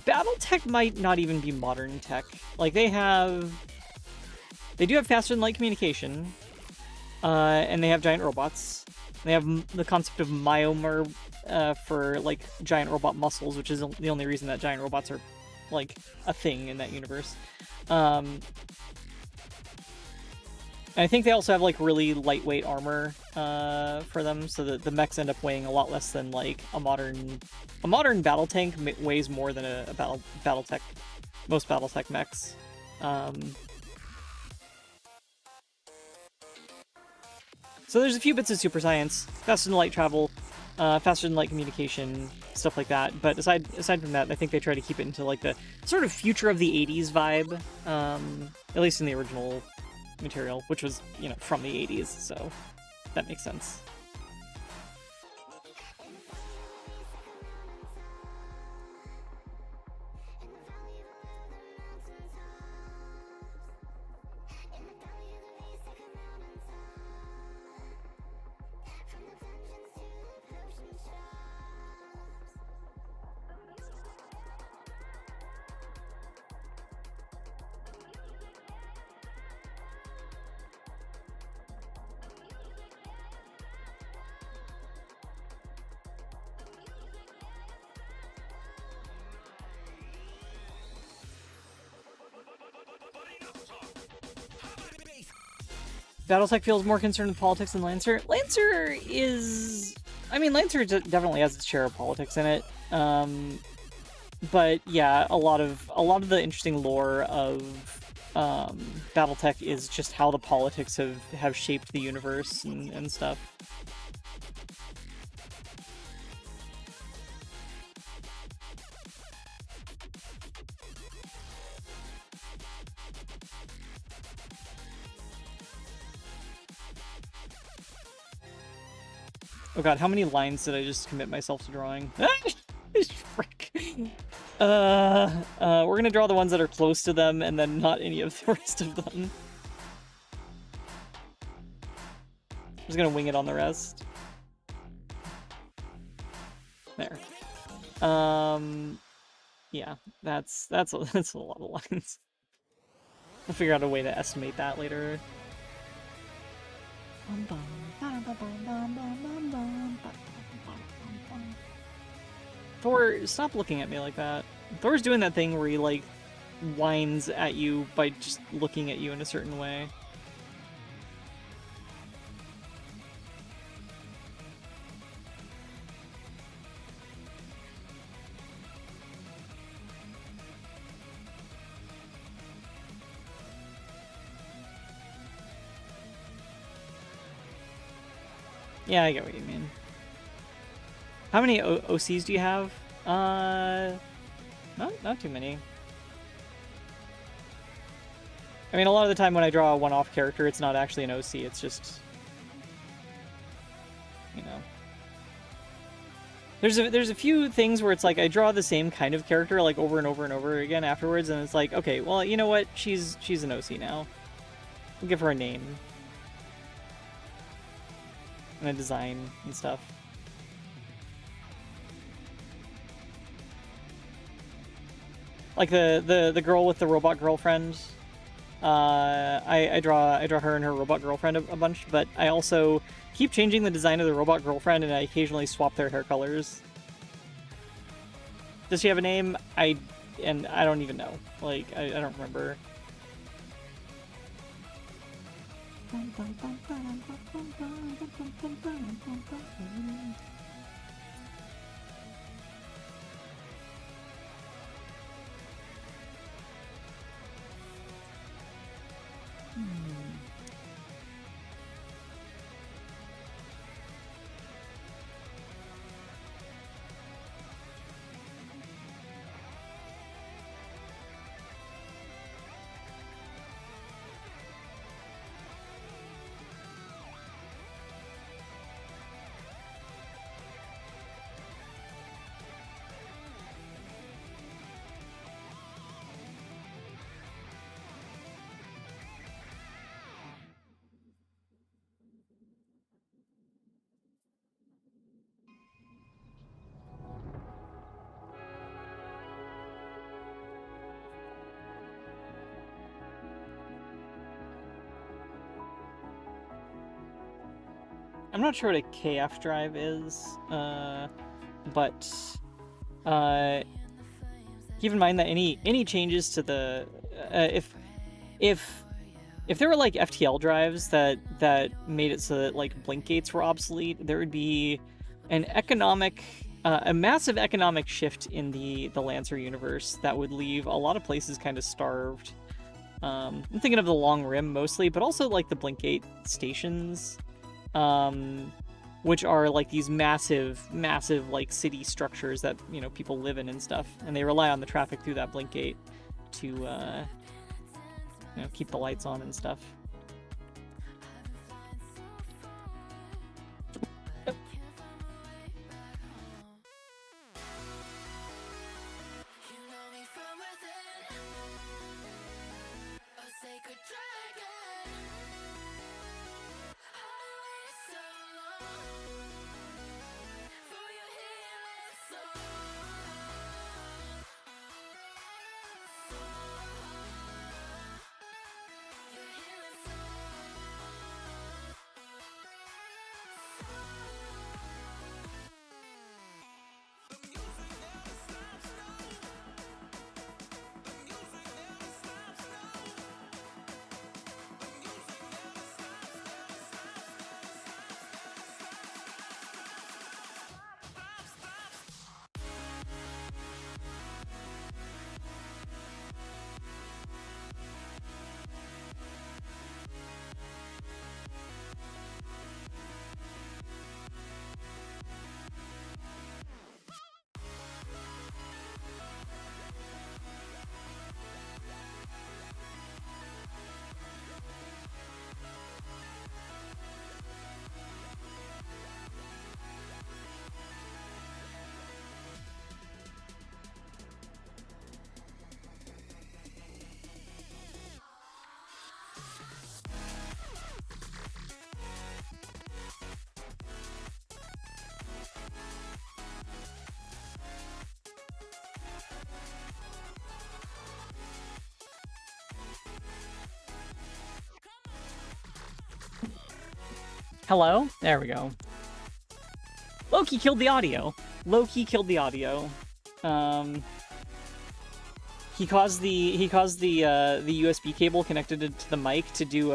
Battletech might not even be modern tech. Like, they do have faster than light communication. And they have giant robots. They have the concept of myomer for, like, giant robot muscles, which is the only reason that giant robots are, like, a thing in that universe. And I think they also have, like, really lightweight armor for them, so that the mechs end up weighing a lot less than, like, a modern battle tank weighs more than a Battletech, most Battletech mechs. So there's a few bits of super science, faster than light travel, faster than light communication, stuff like that. But aside from that, I think they try to keep it into like the sort of future of the 80s vibe, at least in the original material, which was, you know, from the 80s, so that makes sense. Battletech feels more concerned with politics than Lancer. Lancer is... I mean, Lancer definitely has its share of politics in it. But yeah, a lot of the interesting lore of Battletech is just how the politics have shaped the universe and stuff. Oh god, how many lines did I just commit myself to drawing? Frick. We're gonna draw the ones that are close to them and then not any of the rest of them. I'm just gonna wing it on the rest. There. Yeah, that's a lot of lines. I'll figure out a way to estimate that later. Thor, stop looking at me like that. Thor's doing that thing where he, like, whines at you by just looking at you in a certain way. Yeah, I get what you mean. How many OCs do you have? Not too many. I mean, a lot of the time when I draw a one-off character, it's not actually an OC, it's just... You know. There's a few things where it's like, I draw the same kind of character, like, over and over and over again afterwards, and it's like, okay, well, you know what? She's an OC now. We'll give her a name. And a design and stuff. Like the girl with the robot girlfriend. I draw her and her robot girlfriend a bunch, but I also keep changing the design of the robot girlfriend, and I occasionally swap their hair colors. Does she have a name? I don't even know. Like, I don't remember. I'm not sure what a KF drive is, but keep in mind that any changes to the if there were like FTL drives that made it so that like blink gates were obsolete, there would be an a massive economic shift in the Lancer universe that would leave a lot of places kind of starved. I'm thinking of the Long Rim mostly, but also like the blink gate stations. which are like these massive, massive like city structures that people live in and stuff, and they rely on the traffic through that blink gate to keep the lights on and stuff. Hello? There we go. Loki killed the audio. Loki killed the audio. He caused the USB cable connected to the mic to do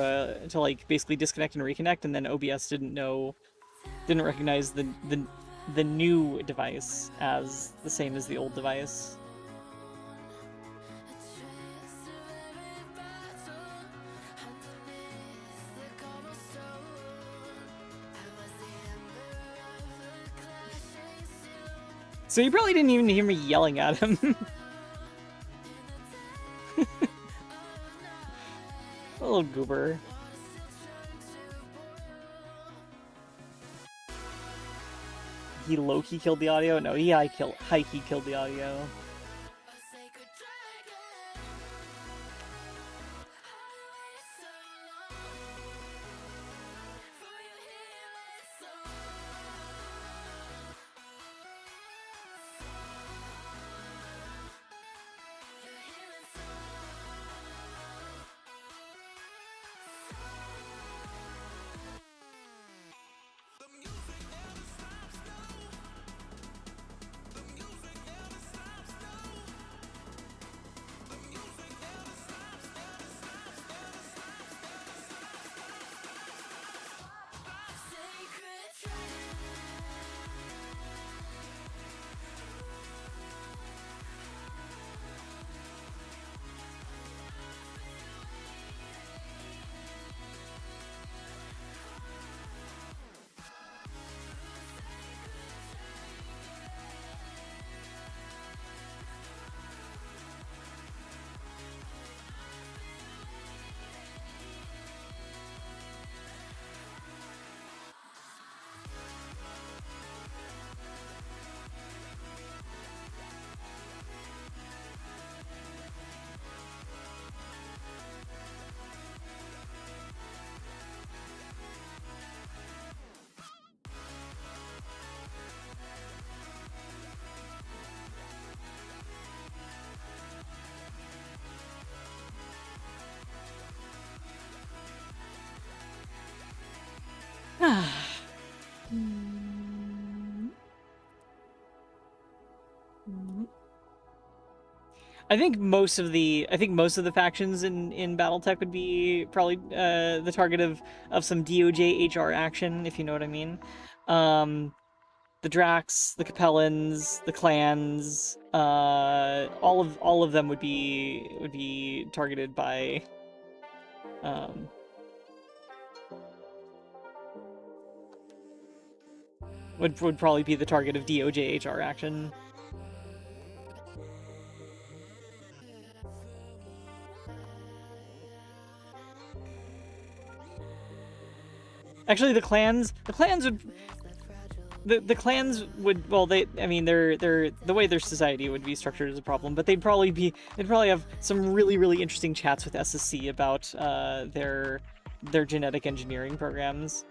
to like basically disconnect and reconnect, and then OBS didn't recognize the new device as the same as the old device. So you probably didn't even hear me yelling at him. A little goober. He low-key killed the audio? No, he high-key killed the audio. I think most of the factions in BattleTech would be probably the target of some DOJ HR action, if you know what I mean. The Drax, the Capellans, the clans, all of them would be targeted by would probably be the target of DOJ HR action. Actually, the clans would the clans would, well, I mean, they're the way their society would be structured is a problem, but they'd probably have some really interesting chats with SSC about their genetic engineering programs.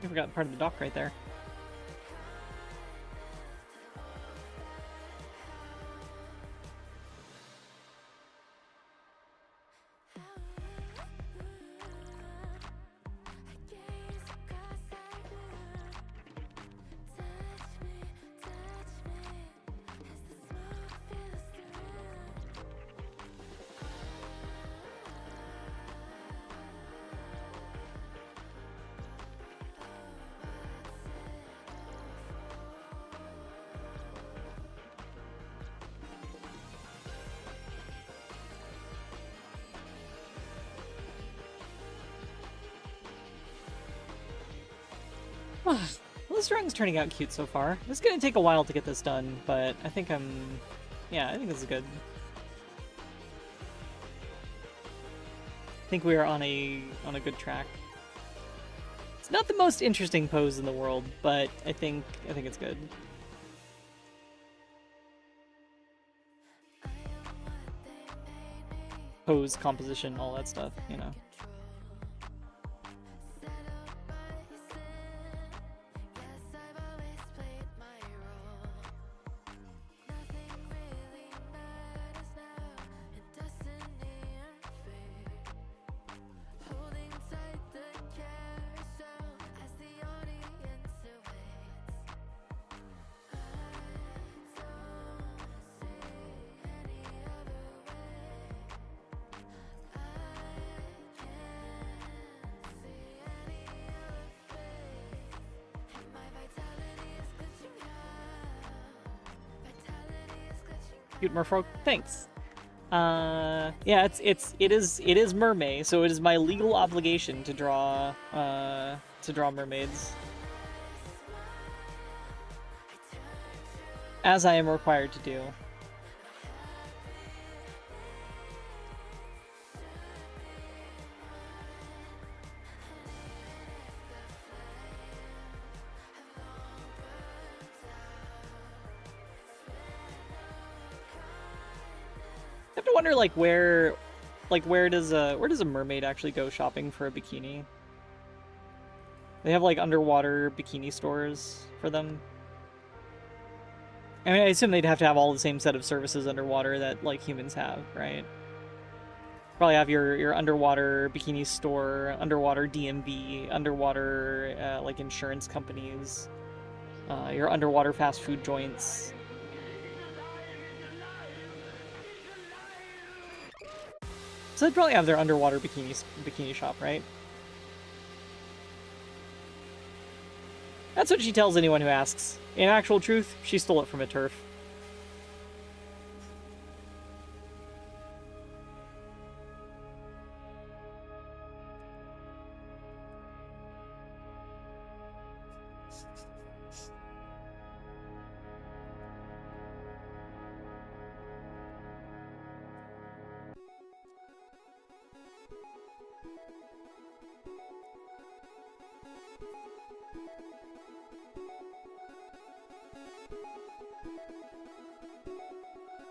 I forgot part of the dock right there. Well, this drawing's turning out cute so far. It's gonna take a while to get this done, but I think yeah, I think this is good. I think we are on a good track. It's not the most interesting pose in the world, but I think it's good. Pose, composition, all that stuff, you know. Cute Merfolk, thanks. Yeah, it is mermaid, so it is my legal obligation to draw mermaids, as I am required to do. I have to wonder, like, where does a mermaid actually go shopping for a bikini? They have, like, underwater bikini stores for them. I mean, I assume they'd have to have all the same set of services underwater that, like, humans have, right? Probably have your underwater bikini store, underwater DMV, underwater, like, insurance companies, your underwater fast food joints. So they'd probably have their underwater bikini shop, right? That's what she tells anyone who asks. In actual truth, she stole it from a turf.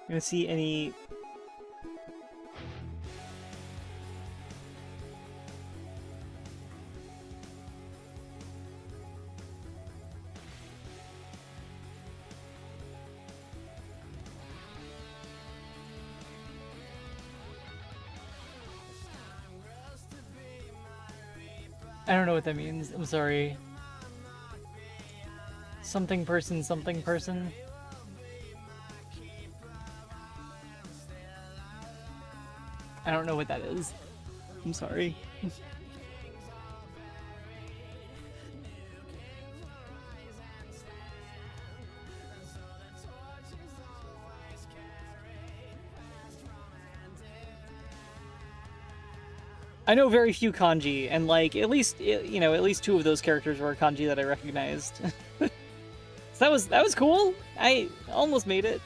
Gonna see any... I don't know what that means. I'm sorry. Something person, something person. I don't know what that is. I'm sorry. I know very few kanji, and like at least you know at least two of those characters were kanji that I recognized. So that was cool. I almost made it.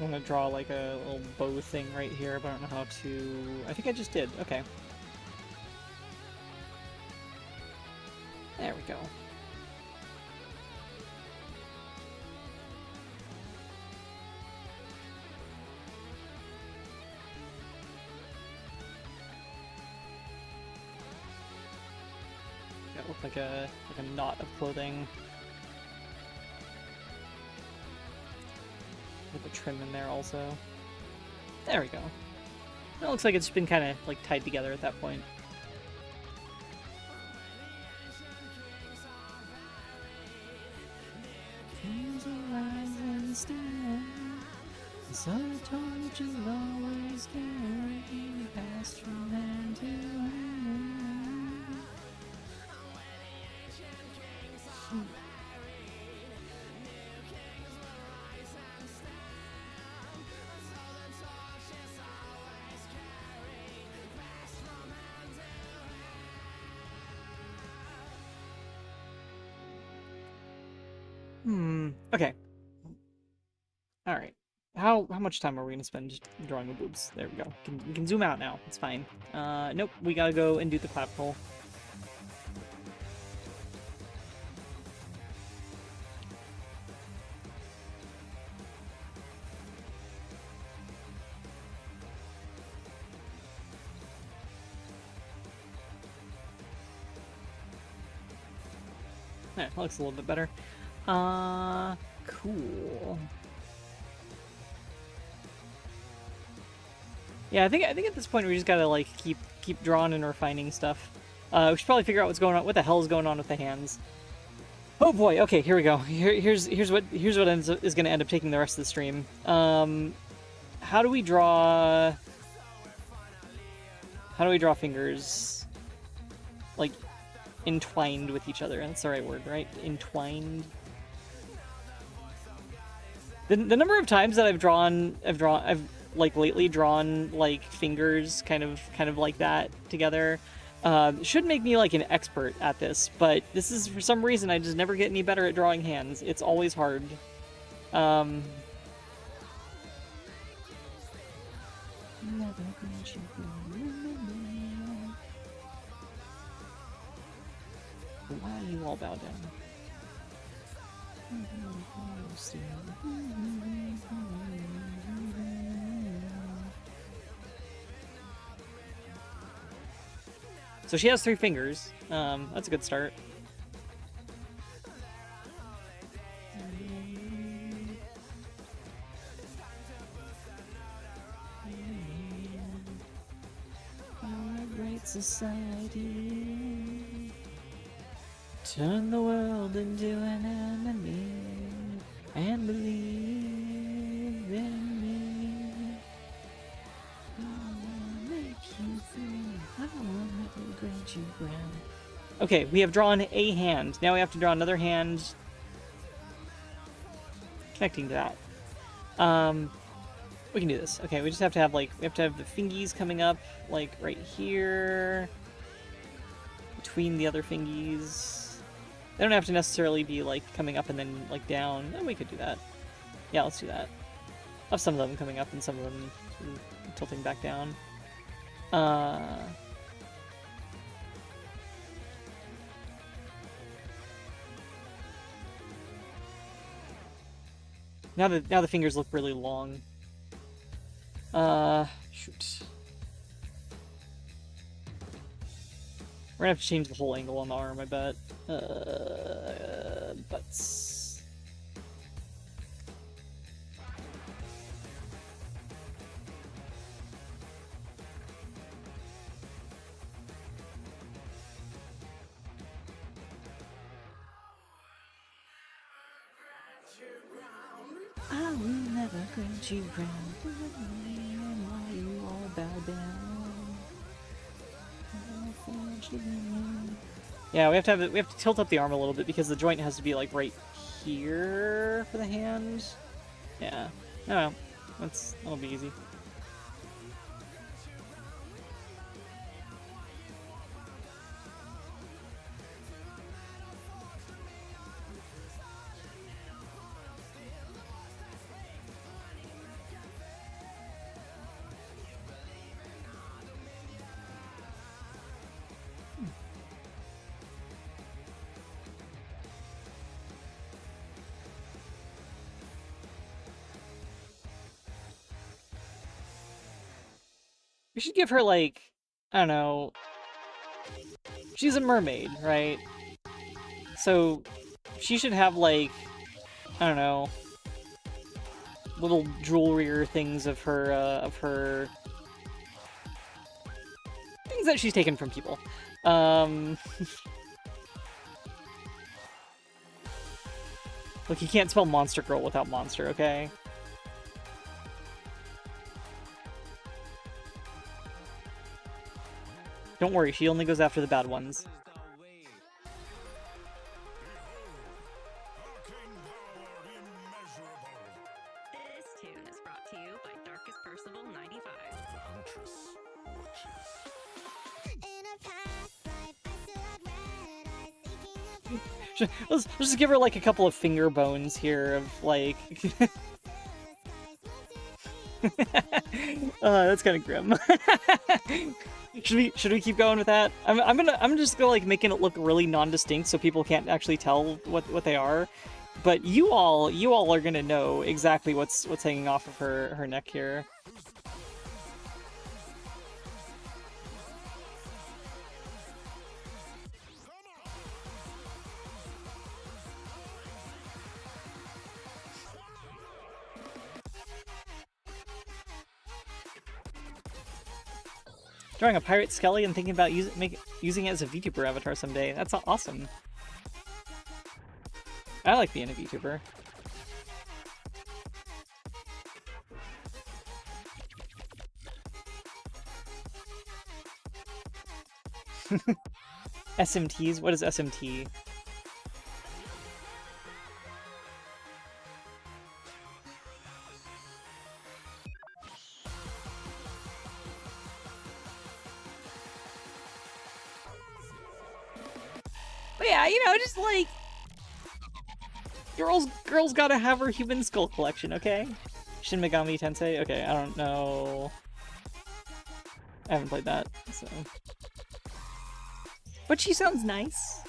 I'm gonna draw like a little bow thing right here, but I don't know how to... I think I just did. Okay. There we go. That looked like a knot of clothing. With a trim in there also. There we go. It looks like it's been kind of like tied together at that point. So torches always carry past from hand to hand. Okay. Alright. How much time are we gonna spend just drawing the boobs? There we go. We can zoom out now. It's fine. Nope. We gotta go and do the clavicle. That looks a little bit better. Cool. Yeah, I think at this point we just gotta like keep drawing and refining stuff. We should probably figure out what's going on. What the hell is going on with the hands? Oh boy. Okay, here we go. Here's what is gonna end up taking the rest of the stream. How do we draw? How do we draw fingers? Like entwined with each other. That's the right word, right? Entwined. The number of times that I've like lately drawn like fingers kind of like that together should make me like an expert at this, but this is for some reason I just never get any better at drawing hands. It's always hard. Why do you all bow down? So she has 3 fingers. That's a good start. Our great society turn the world into an enemy and believe in me. I wanna make you free. I wanna make you great you ground. Okay, we have drawn a hand. Now we have to draw another hand connecting to that. We can do this. Okay, we just have to have, like, we have to have the fingies coming up, like, right here. Between the other fingies. They don't have to necessarily be, like, coming up and then, like, down. Oh, we could do that. Yeah, let's do that. I'll have some of them coming up and some of them sort of tilting back down. Now the fingers look really long. Shoot. We're gonna have to change the whole angle on the arm, I bet. Butts. I will never grant you ground while you all bow down. Yeah, we have to tilt up the arm a little bit because the joint has to be like right here for the hand. Yeah. No, that'll be easy. We should give her, like, I don't know, she's a mermaid, right? So she should have, like, I don't know, little jewelry or things of her things that she's taken from people. Look, you can't spell Monster Girl without monster, okay? Don't worry, she only goes after the bad ones. This tune is brought to you by Darkest Percival 95. The huntress watches. Let's just give her, like, a couple of finger bones here of, like... that's kind of grim. Should we keep going with that? I'm just gonna, like, making it look really non-distinct so people can't actually tell what they are. But you all are gonna know exactly what's hanging off of her neck here. Drawing a pirate Skelly and thinking about using it as a VTuber avatar someday. That's awesome. I like being a VTuber. SMTs? What is SMT? But yeah, you know, just like girls gotta have her human skull collection, okay? Shin Megami Tensei? Okay, I don't know. I haven't played that, so. But she sounds nice.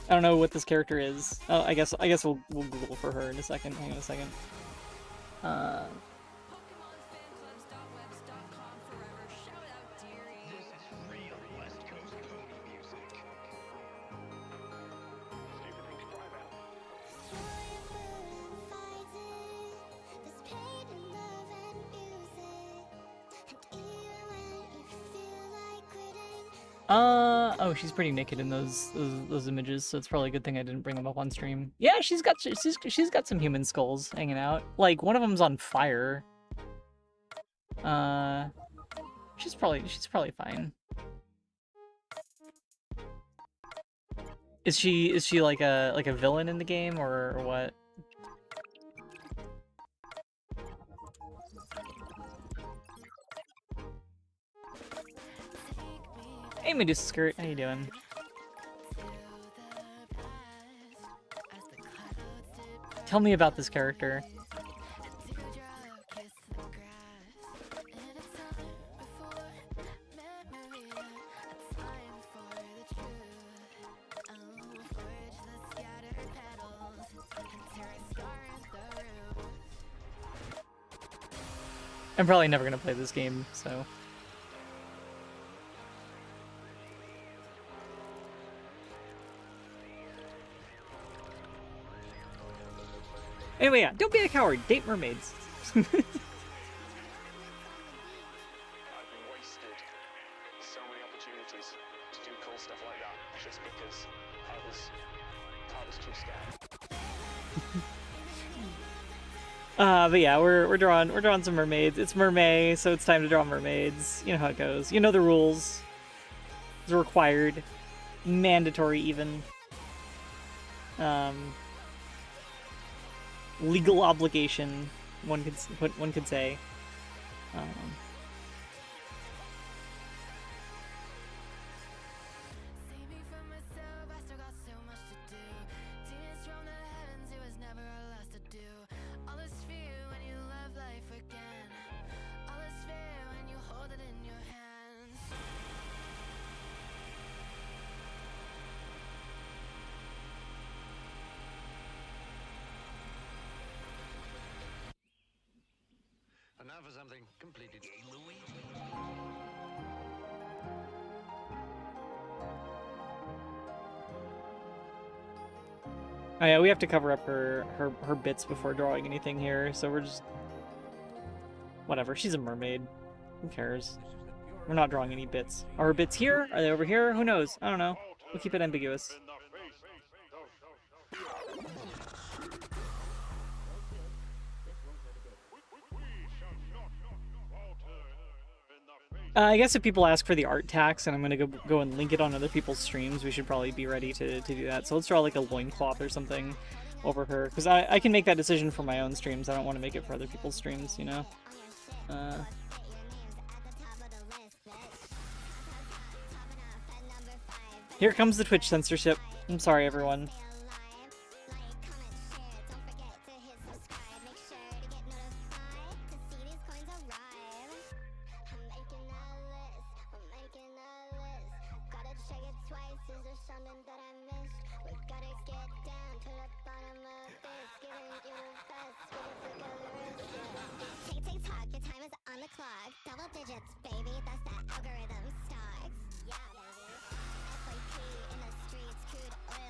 I don't know what this character is. Oh, I guess we'll Google for her in a second. Hang on a second. Oh, she's pretty naked in those images, so it's probably a good thing I didn't bring them up on stream. Yeah, she's got some human skulls hanging out. Like, one of them's on fire. She's probably fine. Is she like a villain in the game or what? Hey Medusa Skirt, how you doing? Tell me about this character. I'm probably never gonna play this game, so. Anyway, yeah, don't be a coward. Date mermaids. I've wasted so many opportunities to do cool stuff like that just because I was too scared. But yeah, we're drawing some mermaids. It's mermaid, so it's time to draw mermaids. You know how it goes. You know the rules. It's required, mandatory even. Legal obligation, one could say. And now for something completely... Oh yeah, we have to cover up her bits before drawing anything here, so we're just... Whatever, she's a mermaid. Who cares? We're not drawing any bits. Are her bits here? Are they over here? Who knows? I don't know. We'll keep it ambiguous. I guess if people ask for the art tax and I'm gonna go and link it on other people's streams, we should probably be ready to do that. So let's draw like a loincloth or something over her, because I can make that decision for my own streams. I don't want to make it for other people's streams, you know? Here comes the Twitch censorship. I'm sorry, everyone.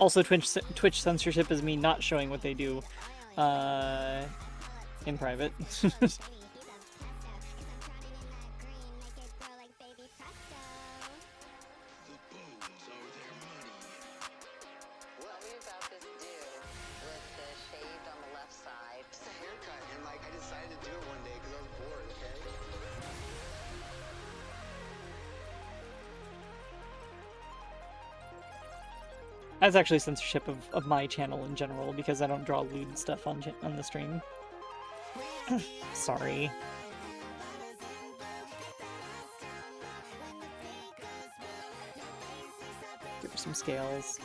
Also, Twitch censorship is me not showing what they do in private. That's actually censorship of my channel in general, because I don't draw lewd stuff on the stream. Sorry. Give her some scales.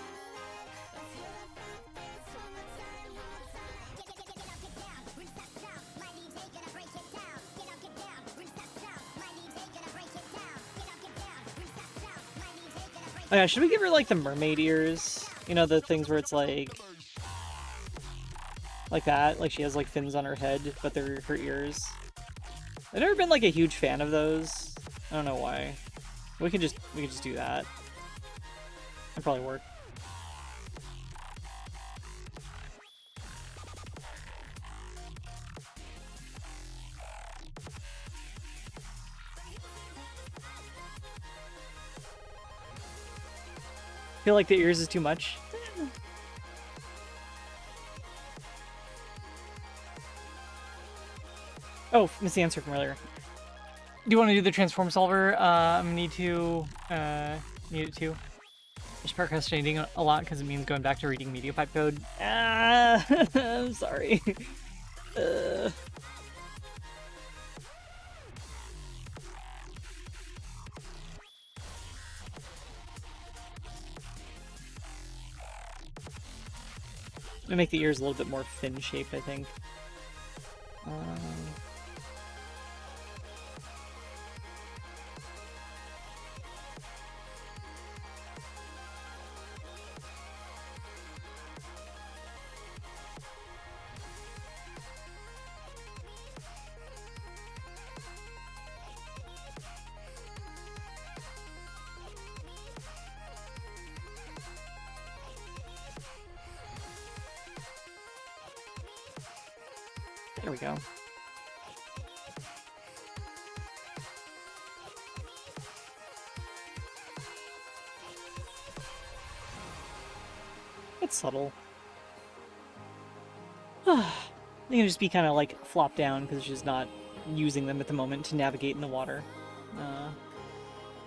Oh yeah, should we give her like the mermaid ears? You know, the things where it's like that, like she has like fins on her head, but they're her ears. I've never been like a huge fan of those. I don't know why. We could just do that. It'd probably work. Feel like the ears is too much. Oh, missed the answer from earlier. Do you want to do the transform solver? I'm gonna need it too. Just procrastinating a lot because it means going back to reading media pipe code. Ah, I'm sorry. Uh. I'm gonna make the ears a little bit more fin shaped, I think. There we go. It's subtle. They can just be kind of like flop down because she's not using them at the moment to navigate in the water.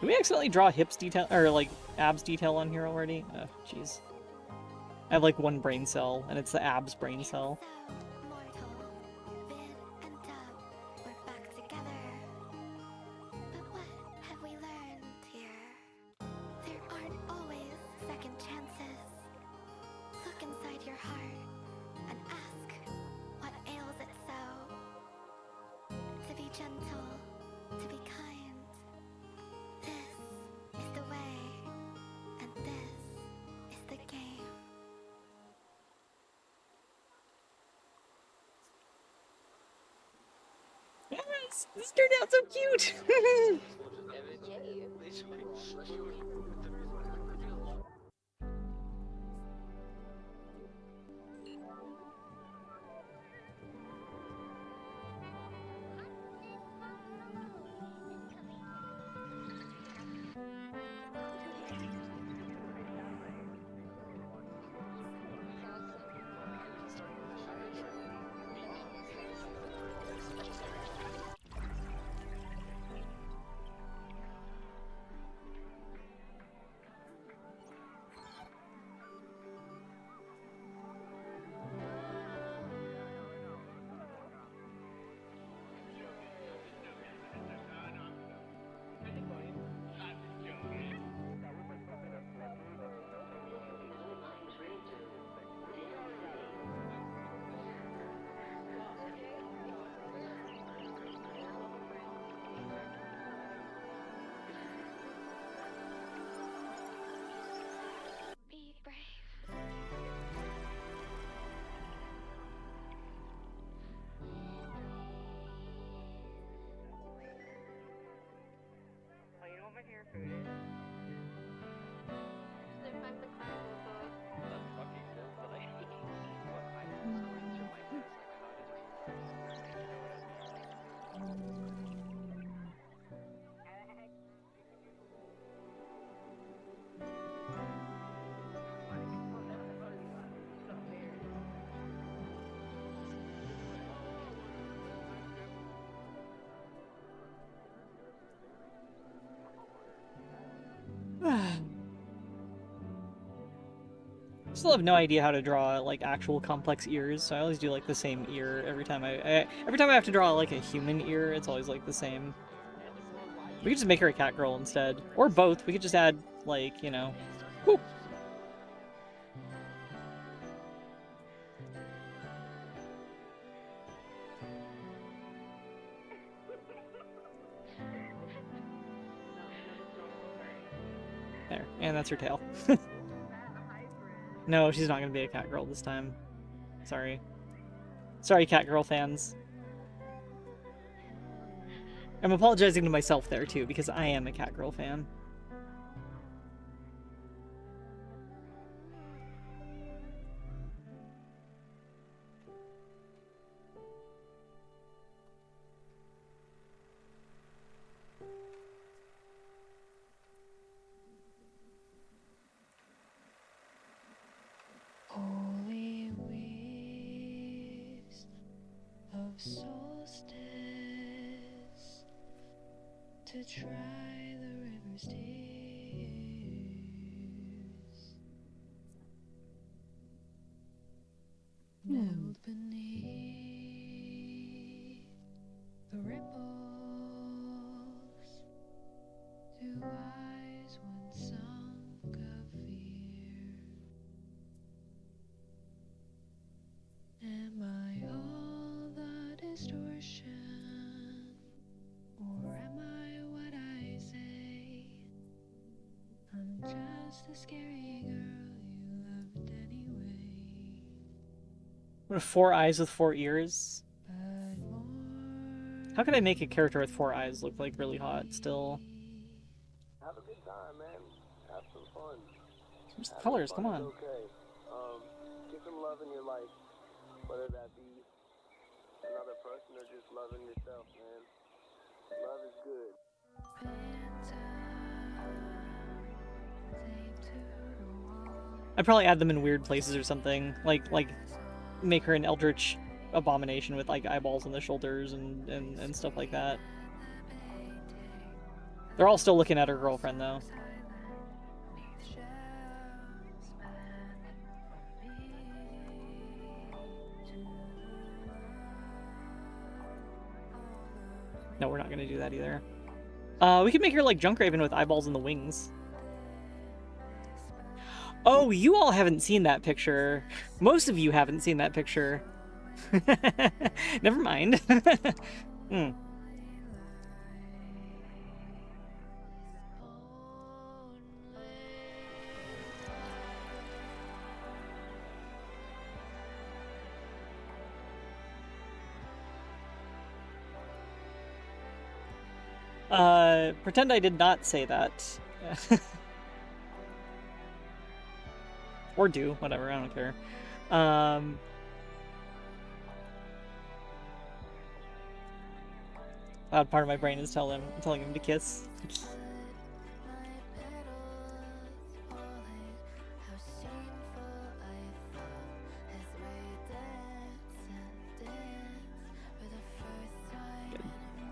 Did we accidentally draw hips detail or like abs detail on here already? Oh, jeez. I have like one brain cell, and it's the abs brain cell. Yes, this turned out so cute. Be brave. Oh, you know what my favorite food is? Still have no idea how to draw like actual complex ears, so I always do like the same ear every time every time I have to draw like a human ear, it's always like the same. We could just make her a cat girl instead, or both. We could just add like, you know, whoop. There, and that's her tail. No, she's not gonna be a cat girl this time. Sorry. Sorry, cat girl fans. I'm apologizing to myself there too, because I am a cat girl fan. Holy weeks of solstice, to try the river's tears, melt beneath the ripples. Two eyes once sunk of fear. Am I all the distortion, or am I what I say? I'm just a scary girl you loved anyway. What, 4 eyes with 4 ears? But more How could I make a character with 4 eyes look like really hot still? Have a good time, man. Have some fun. Just the Having colors, fun come is on. okay. Get some love in your life, whether that be another person or just loving yourself, man. Love is good. I'd probably add them in weird places or something. Like make her an eldritch abomination with like eyeballs on the shoulders and stuff like that. They're all still looking at her girlfriend though. No, we're not gonna do that either. We could make her like Junkraven with eyeballs and the wings. Oh, you all haven't seen that picture. Most of you haven't seen that picture. Never mind. Pretend I did not say that. Or do, whatever, I don't care. Loud part of my brain is telling him to kiss.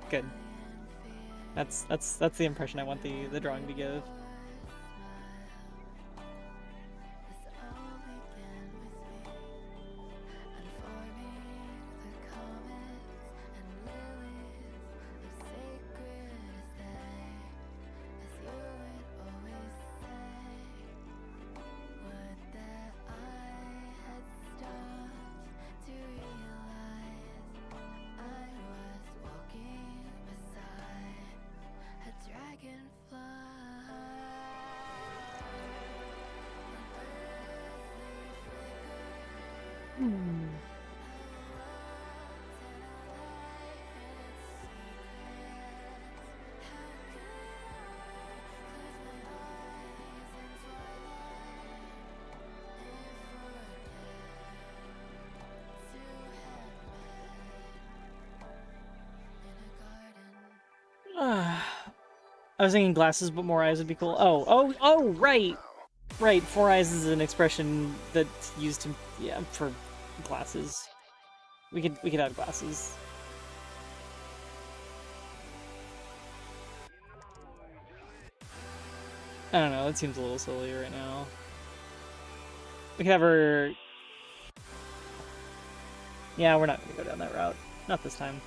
Good. That's the impression I want the drawing to give. I was thinking glasses, but more eyes would be cool. Oh, right! Right, 4 eyes is an expression that's used to, yeah, for glasses. We could have glasses. I don't know, it seems a little silly right now. We could have her... Yeah, we're not gonna go down that route. Not this time.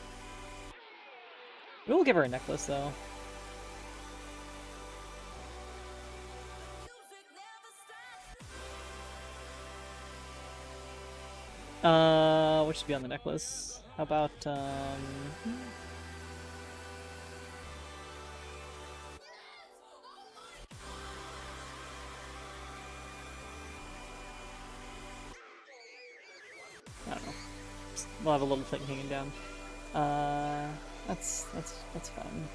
We will give her a necklace, though. What should be on the necklace? How about, I don't know. We'll have a little thing hanging down. That's fine.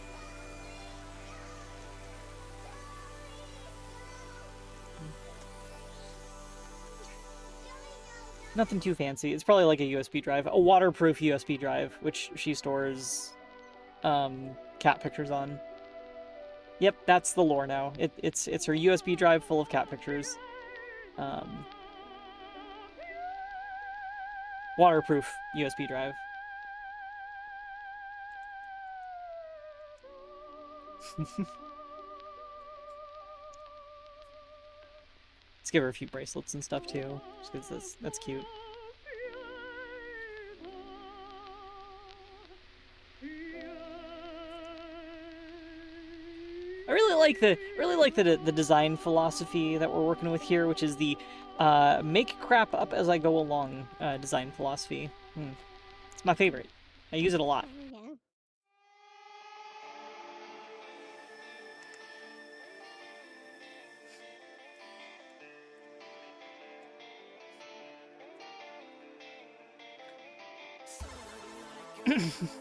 Nothing too fancy. It's probably like a USB drive, a waterproof USB drive, which she stores cat pictures on. Yep, that's the lore now. It's her USB drive full of cat pictures. Waterproof USB drive. Let's give her a few bracelets and stuff too, just because that's cute. I really like the design philosophy that we're working with here, which is the make crap up as I go along design philosophy. It's my favorite. I use it a lot.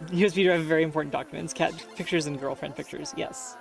USB drive very important documents, cat pictures and girlfriend pictures. Yes.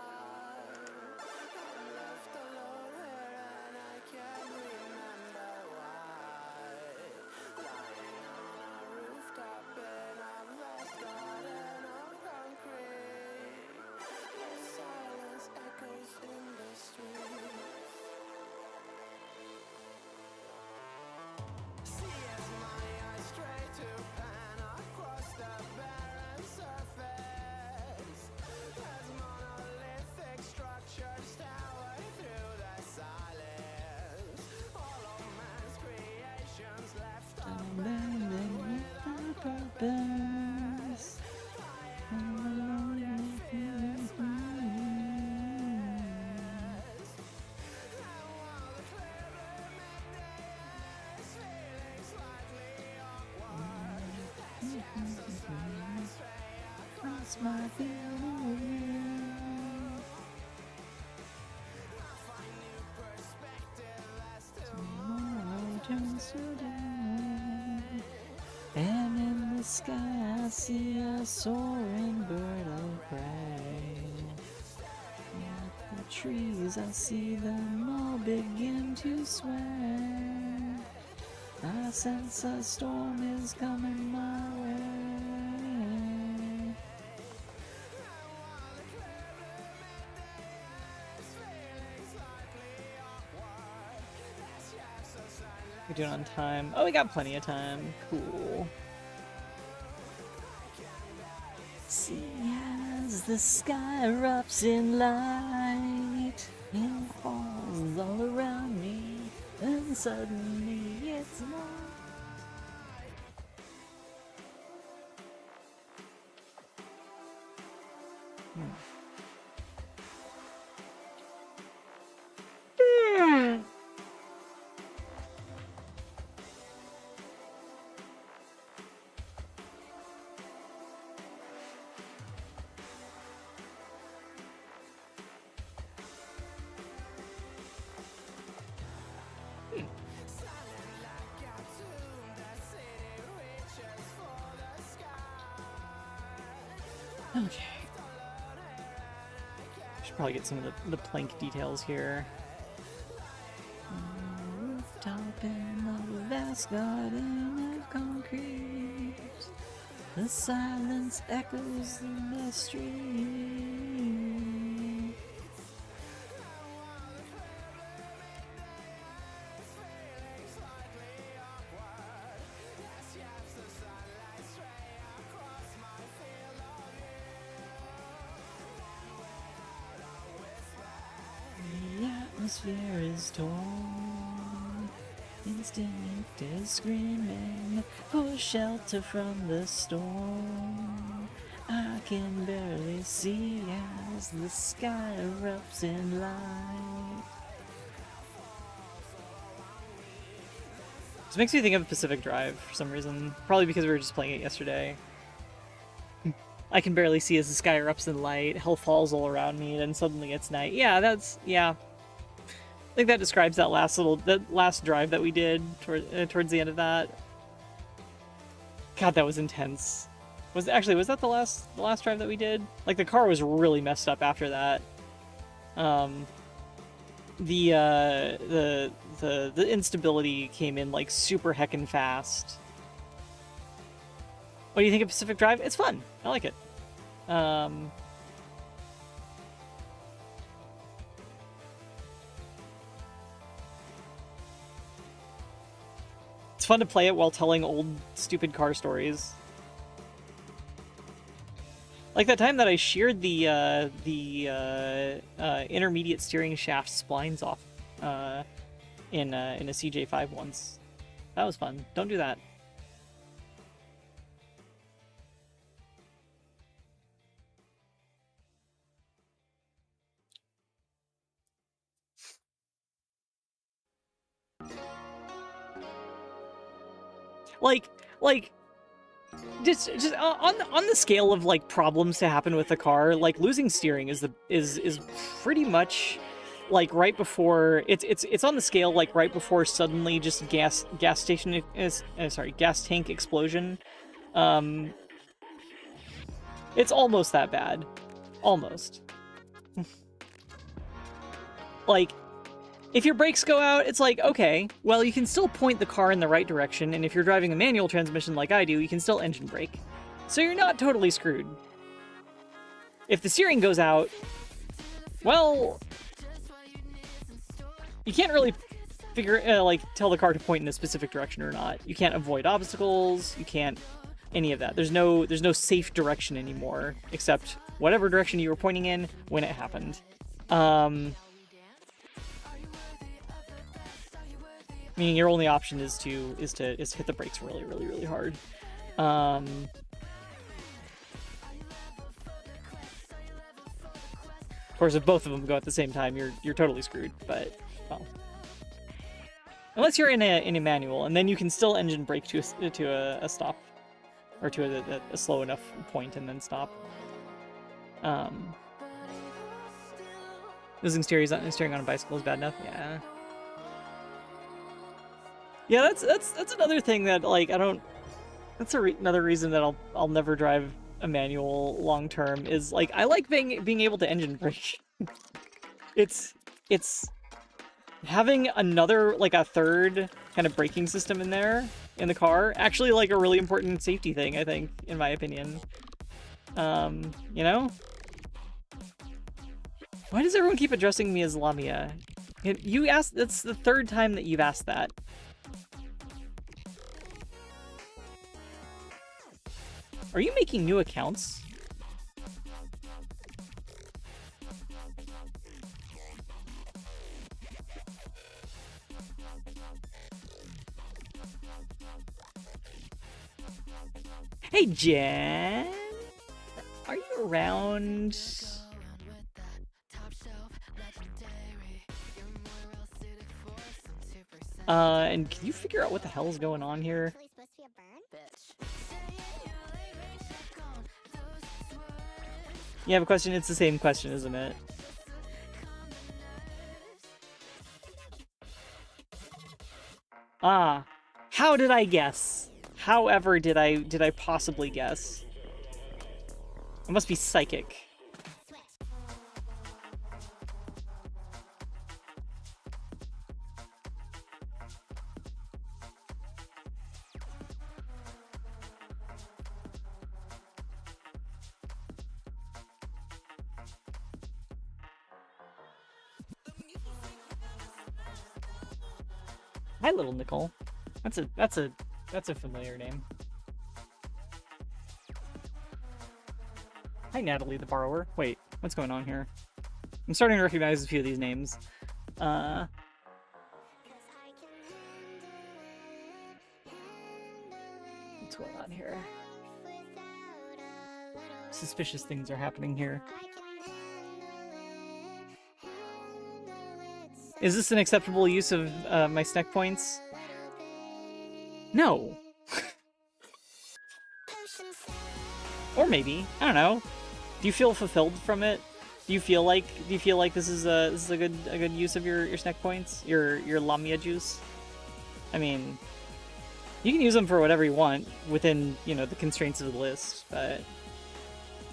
And in the sky I see a soaring bird of prey. At the trees I see them all begin to sway. I sense a storm is coming my way. We're doing on time. Oh, we got plenty of time. Cool. See as the sky erupts in light, it falls all around me, and suddenly it's mine. Okay. Should probably get some of the plank details here. Rooftop in a vast garden of concrete. The silence echoes in the street. The atmosphere is torn. Instinct is screaming for shelter from the storm. I can barely see as the sky erupts in light. This makes me think of Pacific Drive for some reason. Probably because we were just playing it yesterday. I can barely see as the sky erupts in light, hell falls all around me, and suddenly it's night. Yeah, yeah. I think that describes that last drive that we did towards the end of that. God, that was intense. Was that the last drive that we did? Like, the car was really messed up after that. The instability came in like super heckin' fast. What do you think of Pacific Drive? It's fun. I like it. It's fun to play it while telling old, stupid car stories. Like that time that I sheared the intermediate steering shaft splines off in a CJ5 once. That was fun. Don't do that. Like just on the scale of like problems to happen with the car, like losing steering is pretty much like right before it's on the scale like right before suddenly just gas station is sorry, gas tank explosion. It's almost that bad. Almost. Like if your brakes go out, it's like, okay, well, you can still point the car in the right direction, and if you're driving a manual transmission like I do, you can still engine brake. So you're not totally screwed. If the steering goes out, well, you can't really figure, like, tell the car to point in a specific direction or not. You can't avoid obstacles, you can't any of that. There's no safe direction anymore, except whatever direction you were pointing in when it happened. Meaning your only option is to hit the brakes really, really, really hard. Of course, if both of them go at the same time, you're totally screwed. But well, unless you're in a manual, and then you can still engine brake to a stop, or to a slow enough point and then stop. Losing steering on a bicycle is bad enough. Yeah. Yeah, that's another thing that like I don't. That's another reason that I'll never drive a manual long term is like I like being able to engine brake. it's having another like a third kind of braking system in there in the car actually like a really important safety thing I think in my opinion. You know. Why does everyone keep addressing me as Lamia? You asked. That's the third time that you've asked that. Are you making new accounts? Hey, Jen! Are you around? And can you figure out what the hell is going on here? You have a question? It's the same question, isn't it? Ah, how did I guess? However did I possibly guess? I must be psychic. Hi, little Nicole. That's a familiar name. Hi, Natalie the Borrower. Wait, what's going on here? I'm starting to recognize a few of these names. What's going on here? Suspicious things are happening here. Is this an acceptable use of my snack points? No. Or maybe. I don't know. Do you feel fulfilled from it? Do you feel like this is a good use of your snack points? Your Lamia juice? I mean, you can use them for whatever you want within, you know, the constraints of the list, but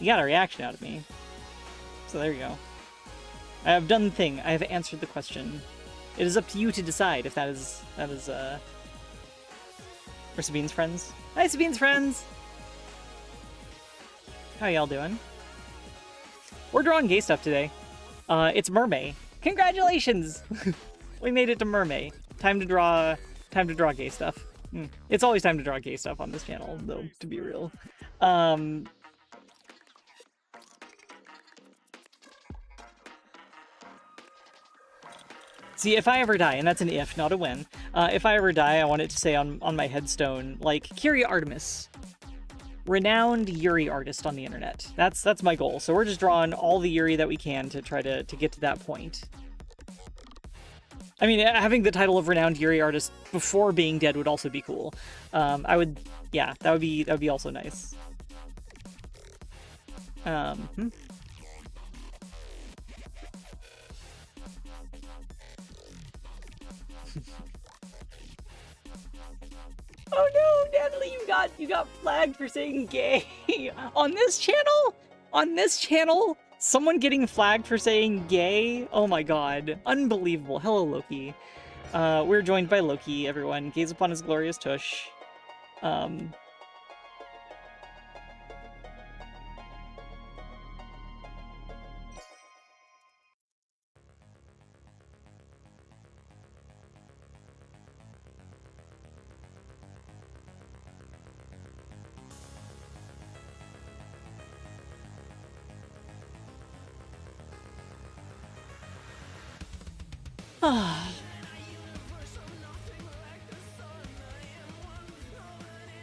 you got a reaction out of me. So there you go. I have done the thing. I have answered the question. It is up to you to decide if that is for Sabine's friends. Hi, Sabine's friends! How y'all doing? We're drawing gay stuff today. It's Mermay. Congratulations! We made it to Mermay. Time to draw gay stuff. It's always time to draw gay stuff on this channel, though, to be real. See, if I ever die, and that's an if, not a when, if I ever die, I want it to say on my headstone, like, Kyria Artemis, renowned Yuri artist on the internet. That's my goal. So we're just drawing all the Yuri that we can to try to get to that point. I mean, having the title of renowned Yuri artist before being dead would also be cool. Yeah, that would be also nice. Oh no, Natalie, you got flagged for saying gay on this channel. On this channel, someone getting flagged for saying gay. Oh my god, unbelievable. Hello, Loki. We're joined by Loki. Everyone, gaze upon his glorious tush.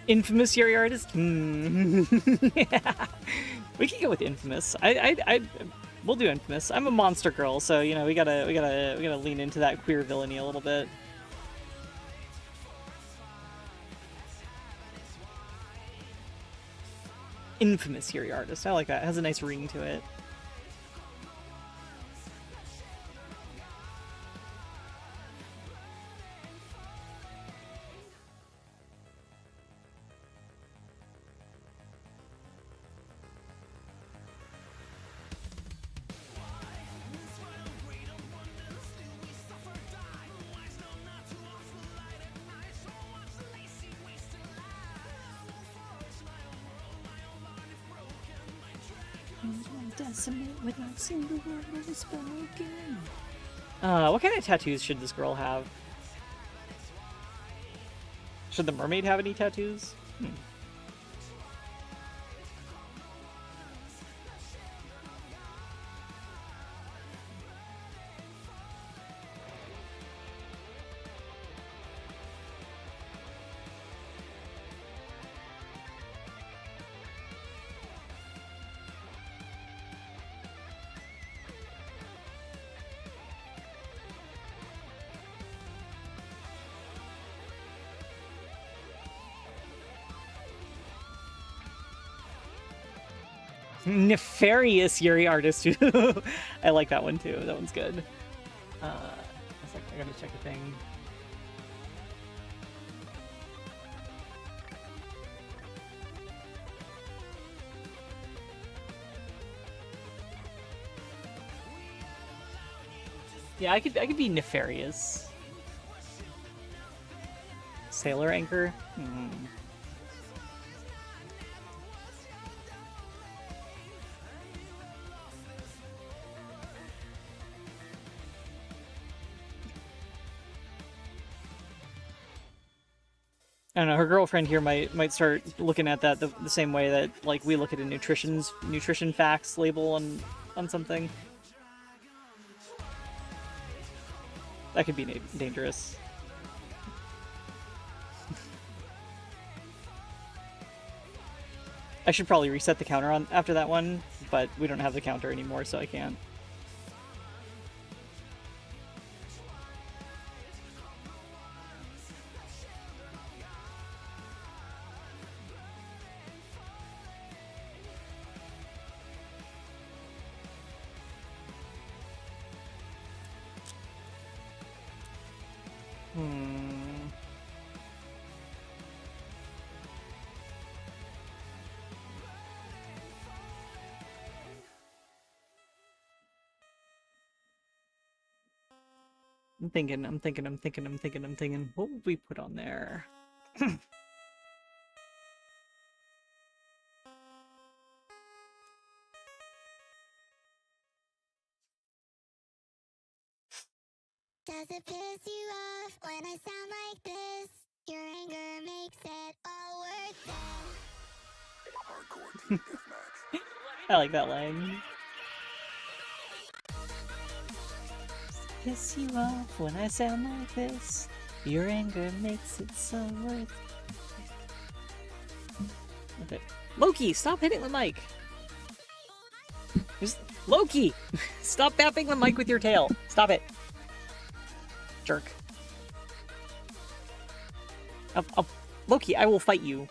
Infamous Yuri artist? Yeah. We can go with Infamous. We'll do Infamous. I'm a monster girl, so you know we gotta lean into that queer villainy a little bit. Infamous Yuri artist. I like that. It has a nice ring to it. What kind of tattoos should this girl have? Should the mermaid have any tattoos? Nefarious Yuri artist. I like that one too. That one's good. I gotta check a thing. Yeah, I could be nefarious. Sailor anchor. I don't know, her girlfriend here might start looking at that the same way that like we look at a nutrition facts label on something. That could be dangerous. I should probably reset the counter on after that one, but we don't have the counter anymore, so I can't. I'm thinking. What would we put on there? Does it piss you off when I sound like this? Your anger makes it all worth it. Hardcore team deathmatch. I like that line. piss you off when I sound like this? Your anger makes it so worth it. Loki, stop hitting the mic. Loki, stop bapping the mic with your tail. Stop it. Jerk. Loki, I will fight you.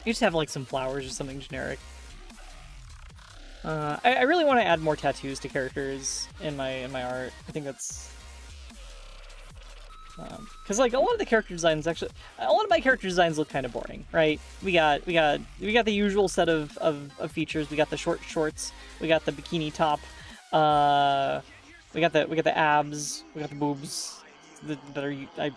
You just have like some flowers or something generic. I really want to add more tattoos to characters in my art. I think that's because like a lot of the character designs actually, a lot of my character designs look kind of boring, right? We got the usual set of features. We got the short shorts. We got the bikini top. We got the abs. We got the boobs. I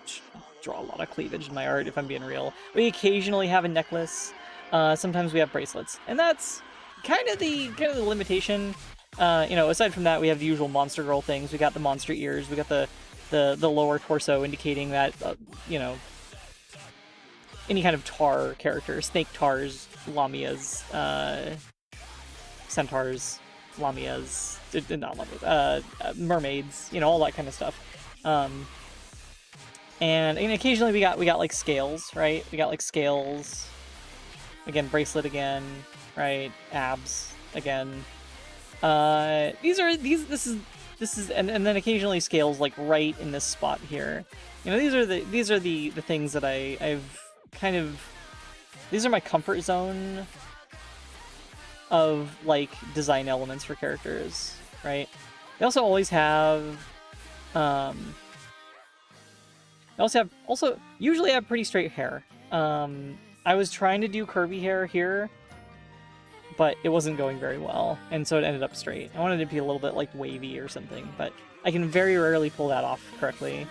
draw a lot of cleavage in my art, if I'm being real. We occasionally have a necklace. Sometimes we have bracelets, and that's kind of the limitation. You know, aside from that, we have the usual monster girl things. We got the monster ears. We got the lower torso indicating that you know, any kind of tar character, snake tars, lamias, centaurs, lamias, not lamias, mermaids, you know, all that kind of stuff. And occasionally we got like scales, right? We got like scales. Again, bracelet again, right? Abs again. This is and then occasionally scales like right in this spot here. You know, these are the things that I've kind of, these are my comfort zone of like design elements for characters, right? They also always have usually have pretty straight hair. I was trying to do curvy hair here, but it wasn't going very well, and so it ended up straight. I wanted it to be a little bit like wavy or something, but I can very rarely pull that off correctly.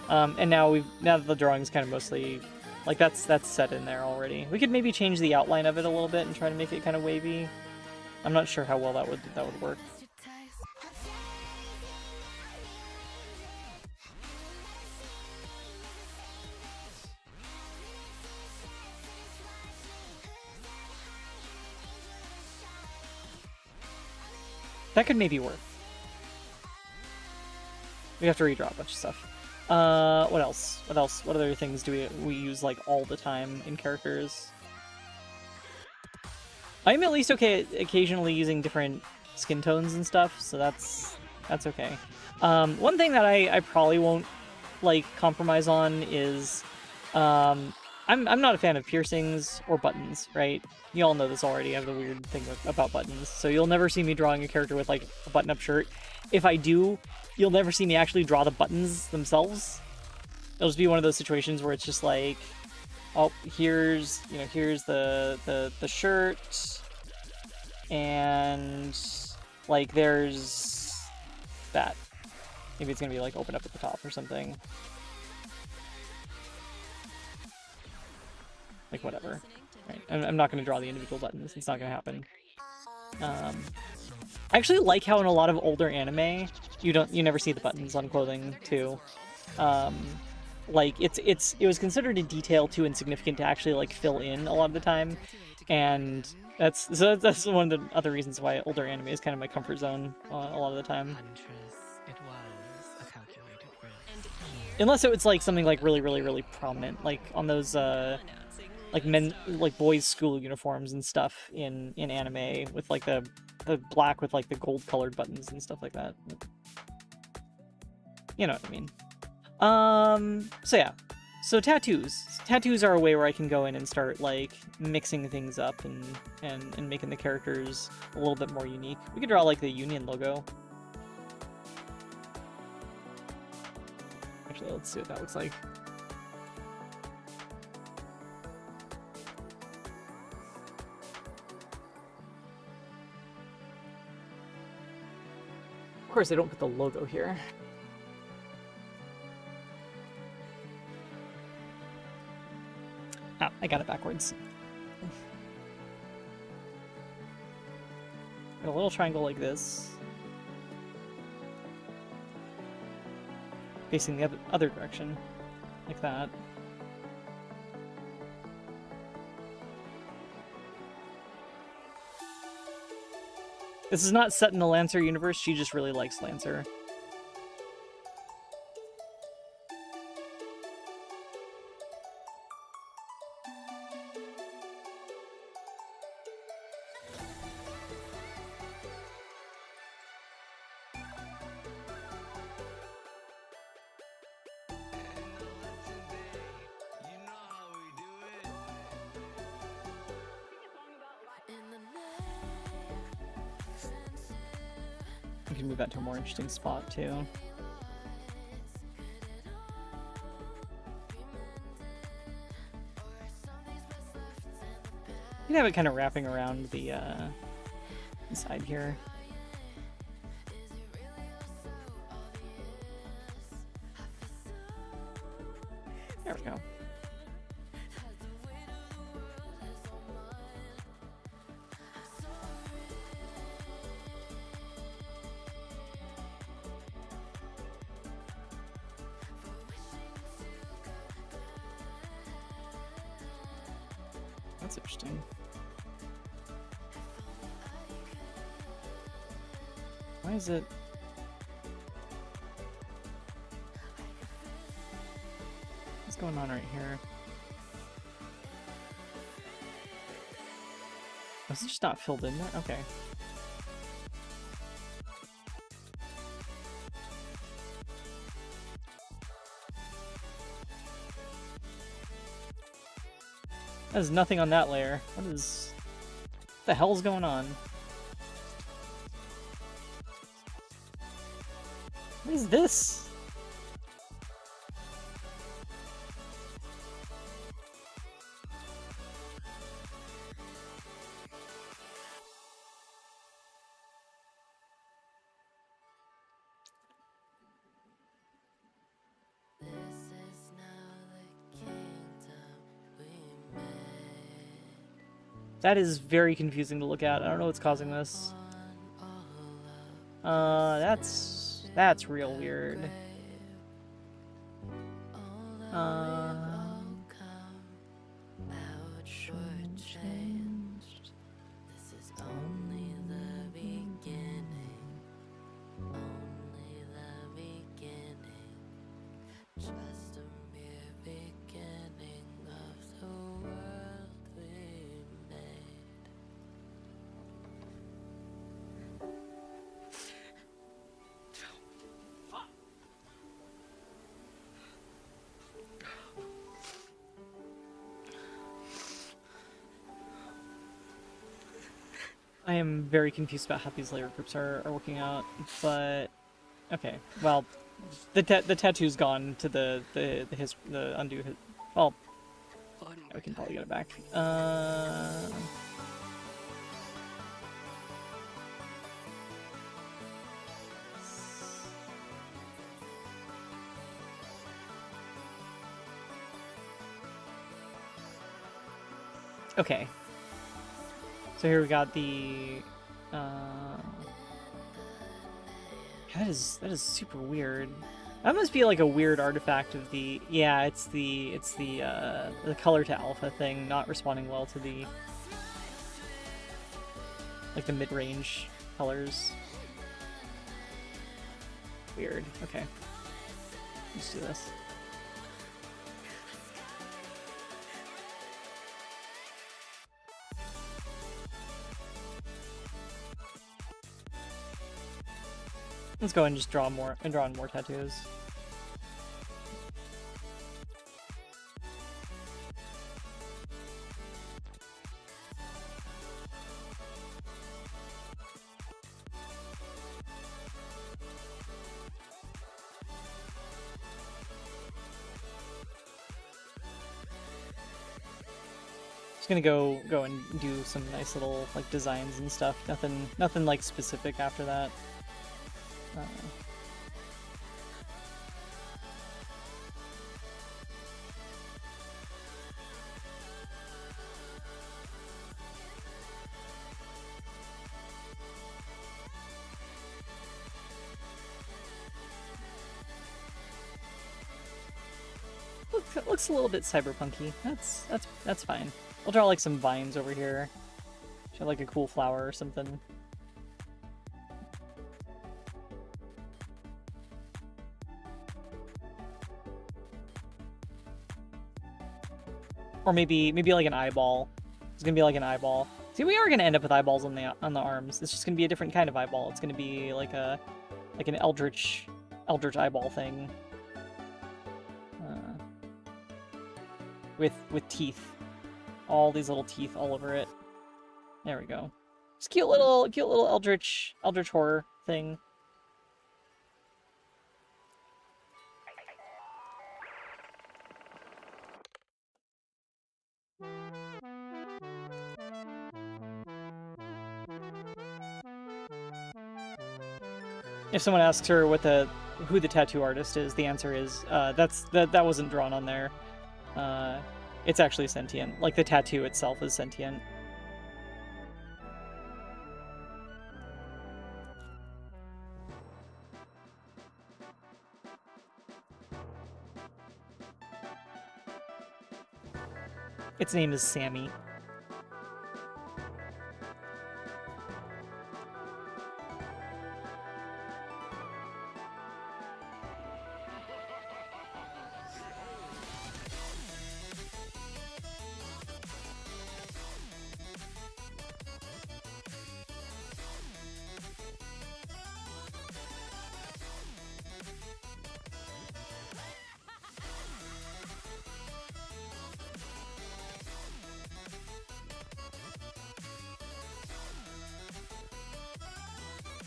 And now that the drawing's kind of mostly like that's set in there already. We could maybe change the outline of it a little bit and try to make it kind of wavy. I'm not sure how well that would work. That could maybe work. We have to redraw a bunch of stuff. What else? What other things do we use like all the time in characters? I'm at least okay at occasionally using different skin tones and stuff, so that's okay. One thing that I probably won't like compromise on is I'm not a fan of piercings or buttons, right? You all know this already. I have the weird thing about buttons. So you'll never see me drawing a character with like a button-up shirt. If I do, you'll never see me actually draw the buttons themselves. It'll just be one of those situations where it's just like, oh, here's the shirt, and like there's that. Maybe it's gonna be like open up at the top or something. Like whatever. Right. I'm not going to draw the individual buttons. It's not going to happen. I actually like how in a lot of older anime, you never see the buttons on clothing too. Like it was considered a detail too insignificant to actually like fill in a lot of the time, and that's one of the other reasons why older anime is kind of my comfort zone a lot of the time. Unless it's like something like really prominent, like on those like boys' school uniforms and stuff in anime with like the black with like the gold colored buttons and stuff like that. You know what I mean. So yeah. So tattoos. Tattoos are a way where I can go in and start like mixing things up and making the characters a little bit more unique. We could draw like the Union logo. Actually, let's see what that looks like. Of course, I don't put the logo here. Oh, I got it backwards. Got a little triangle like this. Facing the other direction. Like that. This is not set in the Lancer universe, she just really likes Lancer. We can move that to a more interesting spot too. You can have it kind of wrapping around the side here. There we go. That's interesting. Why is it? What's going on right here? Was it just not filled in there? Okay. There's nothing on that layer. What the hell's going on? What is this? That is very confusing to look at. I don't know what's causing this. That's real weird. I am very confused about how these layer groups are working out, but okay. Well, the tattoo's gone to the undo. Well, we can probably get it back. Okay. So here we got the that is super weird. That must be like a weird artifact of the it's the color to alpha thing not responding well to the like the mid-range colors. Weird. Okay. Let's do this. Let's go and just draw in more tattoos. Just gonna go and do some nice little like designs and stuff. Nothing like specific after that. It looks a little bit cyberpunky. That's fine. I'll draw like some vines over here. Show like a cool flower or something. Or maybe like an eyeball. It's gonna be like an eyeball. See, we are gonna end up with eyeballs on the arms. It's just gonna be a different kind of eyeball. It's gonna be like an eldritch eyeball thing. With teeth. All these little teeth all over it. There we go. Just cute little eldritch horror thing. If someone asks her who the tattoo artist is, the answer is that wasn't drawn on there. It's actually sentient. Like the tattoo itself is sentient. Its name is Sammy.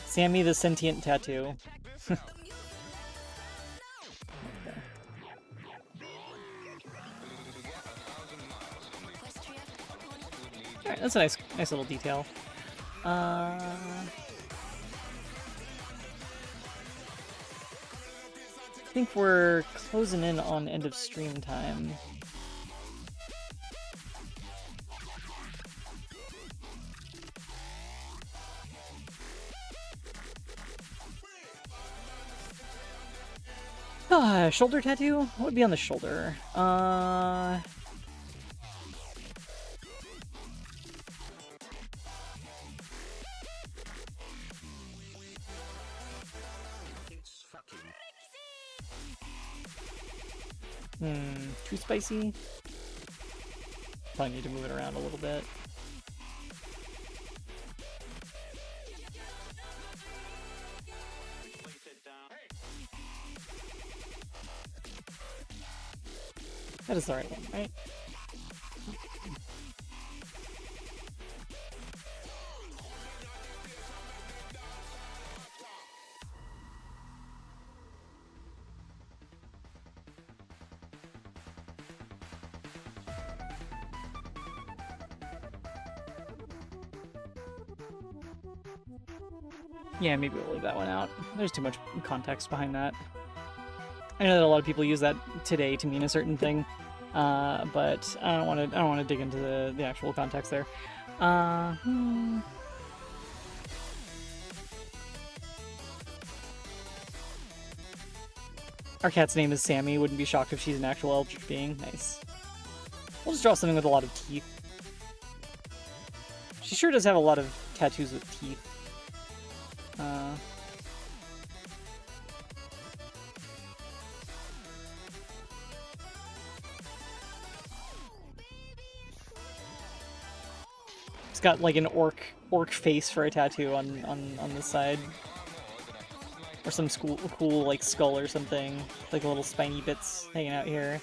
Sammy the Sentient Tattoo. Alright, that's a nice little detail. I think we're closing in on end of stream time. Shoulder tattoo? What would be on the shoulder? Too spicy? Probably need to move it around a little bit. That is the right one, right? Yeah, maybe we'll leave that one out. There's too much context behind that. I know that a lot of people use that today to mean a certain thing, but I don't want to dig into the actual context there. Our cat's name is Sammy. Wouldn't be shocked if she's an actual eldritch being. Nice. We'll just draw something with a lot of teeth. She sure does have a lot of tattoos with teeth. It's got like an orc face for a tattoo on the side, or some cool like skull or something, like little spiny bits hanging out here.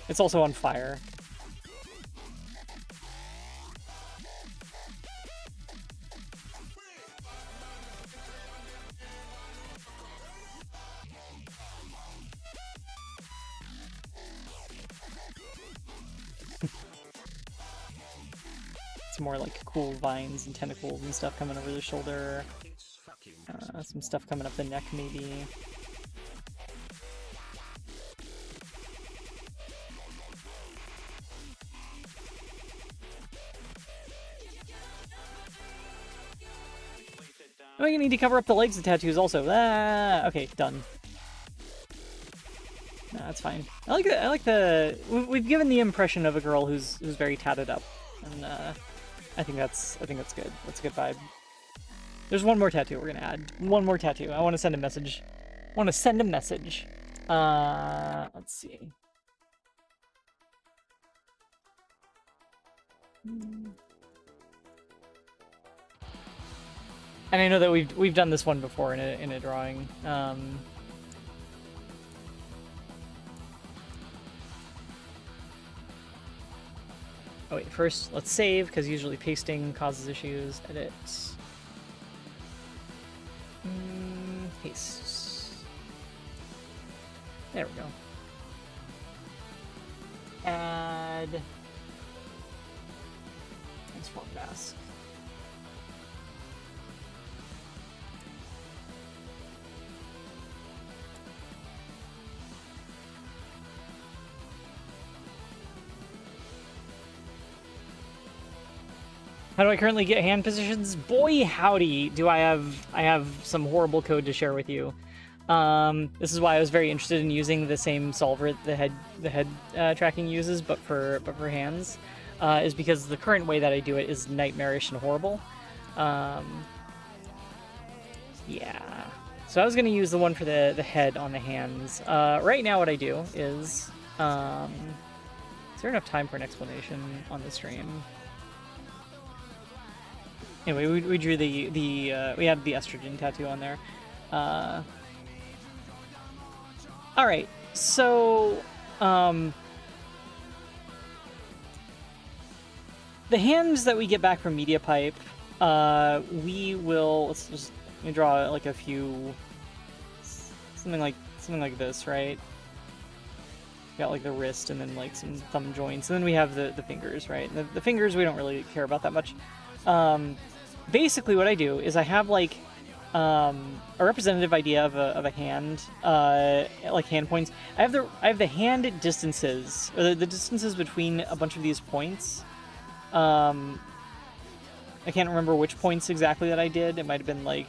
It's also on fire. some more like cool vines and tentacles and stuff coming over the shoulder. Some stuff coming up the neck maybe. Oh, you need to cover up the legs of tattoos also. Ah, okay, done. No, that's fine. I like the. We've given the impression of a girl who's very tatted up, and I think that's good. That's a good vibe. There's one more tattoo we're gonna add. One more tattoo. I want to send a message. Let's see. And I know that we've done this one before in a drawing. Oh wait, first let's save, because usually pasting causes issues. Edit. Paste. There we go. Add. Transform mask. How do I currently get hand positions? Boy, howdy, do I have some horrible code to share with you. This is why I was very interested in using the same solver the head tracking uses, but for hands, is because the current way that I do it is nightmarish and horrible. Yeah. So I was gonna use the one for the head on the hands. Right now, what I do is, is there enough time for an explanation on the stream? Anyway, we drew we had the estrogen tattoo on there. All right, so the hands that we get back from MediaPipe, we will let me draw like a few, something like this, right? Got like the wrist and then like some thumb joints, and then we have the fingers, right? The fingers we don't really care about that much. Basically what I do is I have like a representative idea of a hand, like hand points. I have the hand distances, or the distances between a bunch of these points. I can't remember which points exactly that I did. It might have been like,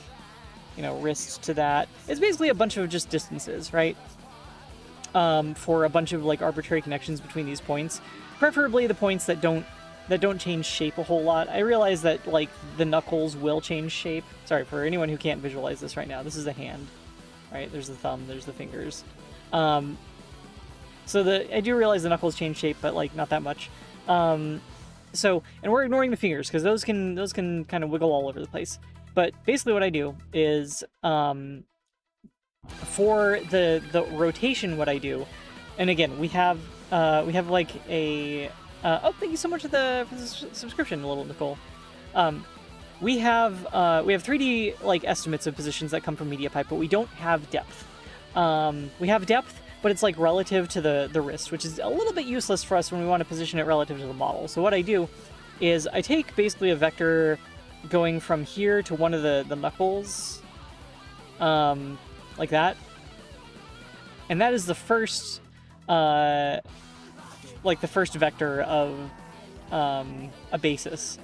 you know, wrist to that. It's basically a bunch of just distances, right? For a bunch of like arbitrary connections between these points, preferably the points that don't change shape a whole lot. I realize that like the knuckles will change shape. Sorry for anyone who can't visualize this right now. This is a hand, right? There's the thumb, there's the fingers. So I do realize the knuckles change shape, but like not that much. And we're ignoring the fingers because those can kind of wiggle all over the place. But basically what I do is for the rotation, what I do, and again we have like a oh, thank you so much for the subscription, little Nicole. We have 3D like estimates of positions that come from MediaPipe, but we don't have depth. We have depth, but it's like relative to the wrist, which is a little bit useless for us when we want to position it relative to the model. So what I do is I take basically a vector going from here to one of the knuckles, like that, and that is the first like the first vector of a basis.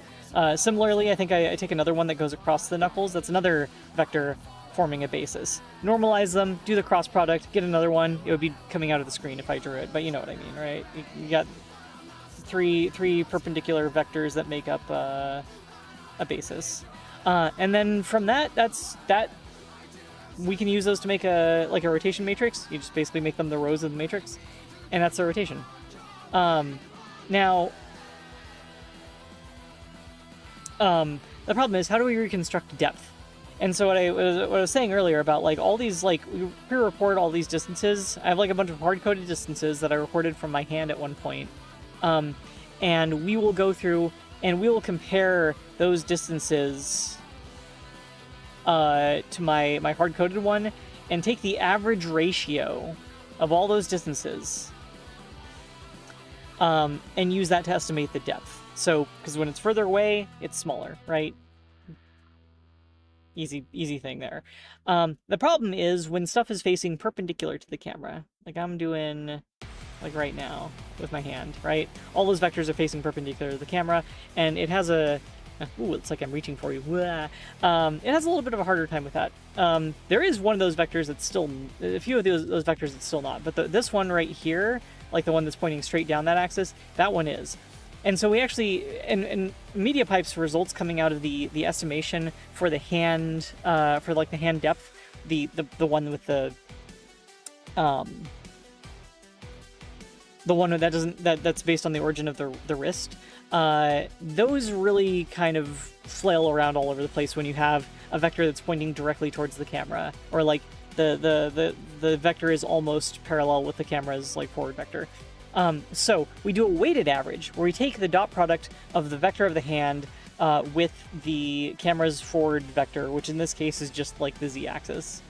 Similarly, I think I take another one that goes across the knuckles. That's another vector forming a basis. Normalize them, do the cross product, get another one. It would be coming out of the screen if I drew it, but you know what I mean, right? You got three perpendicular vectors that make up a basis. And then from that we can use those to make a rotation matrix. You just basically make them the rows of the matrix, and that's the rotation. Now, the problem is, how do we reconstruct depth? And so what I was saying earlier about like all these, like we pre-record all these distances. I have like a bunch of hard-coded distances that I recorded from my hand at one point. And we will go through and we will compare those distances to my hard-coded one and take the average ratio of all those distances and use that to estimate the depth. So, because when it's further away, it's smaller, right? Easy thing there. The problem is when stuff is facing perpendicular to the camera, like I'm doing like right now with my hand, right? All those vectors are facing perpendicular to the camera, and it has a, ooh, it's like I'm reaching for you. It has a little bit of a harder time with that. There is one of those vectors that's still, a few of those vectors that's still not, but this one right here, like the one that's pointing straight down that axis, that one is. And so we actually, and MediaPipe's results coming out of the estimation for the hand, for like the hand depth, the one with the one that's based on the origin of the wrist, those really kind of flail around all over the place when you have a vector that's pointing directly towards the camera, or like the vector is almost parallel with the camera's like forward vector. So we do a weighted average where we take the dot product of the vector of the hand with the camera's forward vector, which in this case is just like the z-axis,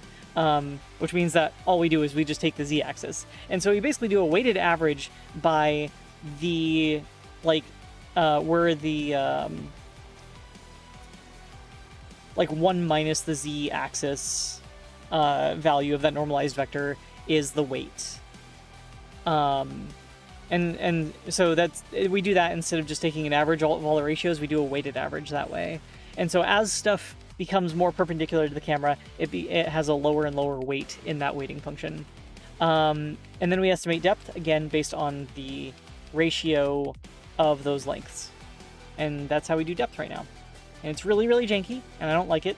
which means that all we do is we just take the z-axis. And so we basically do a weighted average by the, like, where the, like 1 minus the z-axis value of that normalized vector is the weight. And so we do that instead of just taking an average of all the ratios, we do a weighted average that way. And so as stuff becomes more perpendicular to the camera, it has a lower and lower weight in that weighting function. And then we estimate depth, again, based on the ratio of those lengths. And that's how we do depth right now. And it's really, really janky, and I don't like it.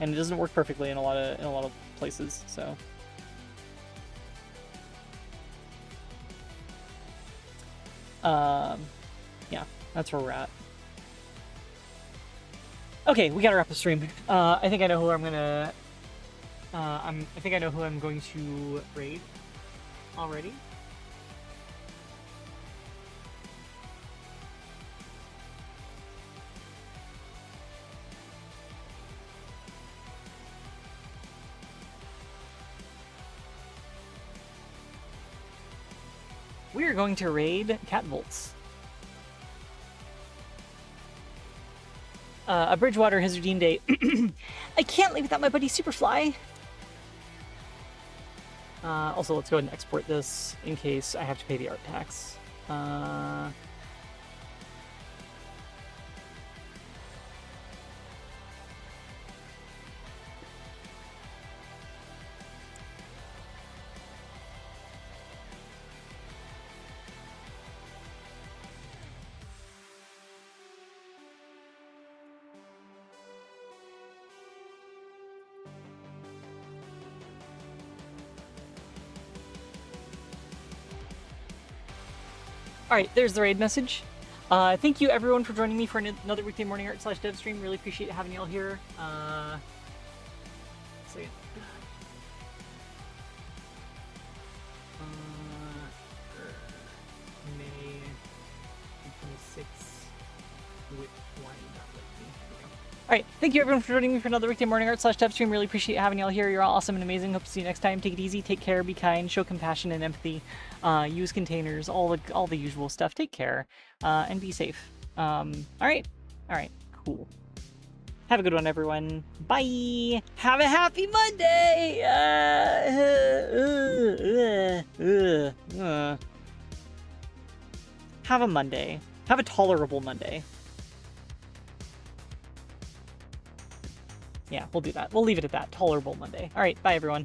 And it doesn't work perfectly in a lot of places, so... yeah, that's where we're at. Okay, we gotta wrap the stream. I think I know who I'm gonna... I think I know who I'm going to raid already. We are going to raid Catvolts. A Bridgewater has redeemed a... I can't leave without my buddy Superfly. Also, let's go ahead and export this in case I have to pay the art tax. Alright, there's the raid message. Thank you everyone for joining me for another weekday morning art / dev stream. Really appreciate having y'all here. So yeah. May 26th with one. Alright, thank you everyone for joining me for another weekday morning art / dev stream. Really appreciate having y'all here. You're all awesome and amazing. Hope to see you next time. Take it easy, take care, be kind, show compassion and empathy. Use containers, all the usual stuff. Take care, and be safe. All right, cool. Have a good one, everyone. Bye. Have a happy Monday. Have a Monday. Have a tolerable Monday. Yeah, we'll do that. We'll leave it at that. Tolerable Monday. All right, bye, everyone.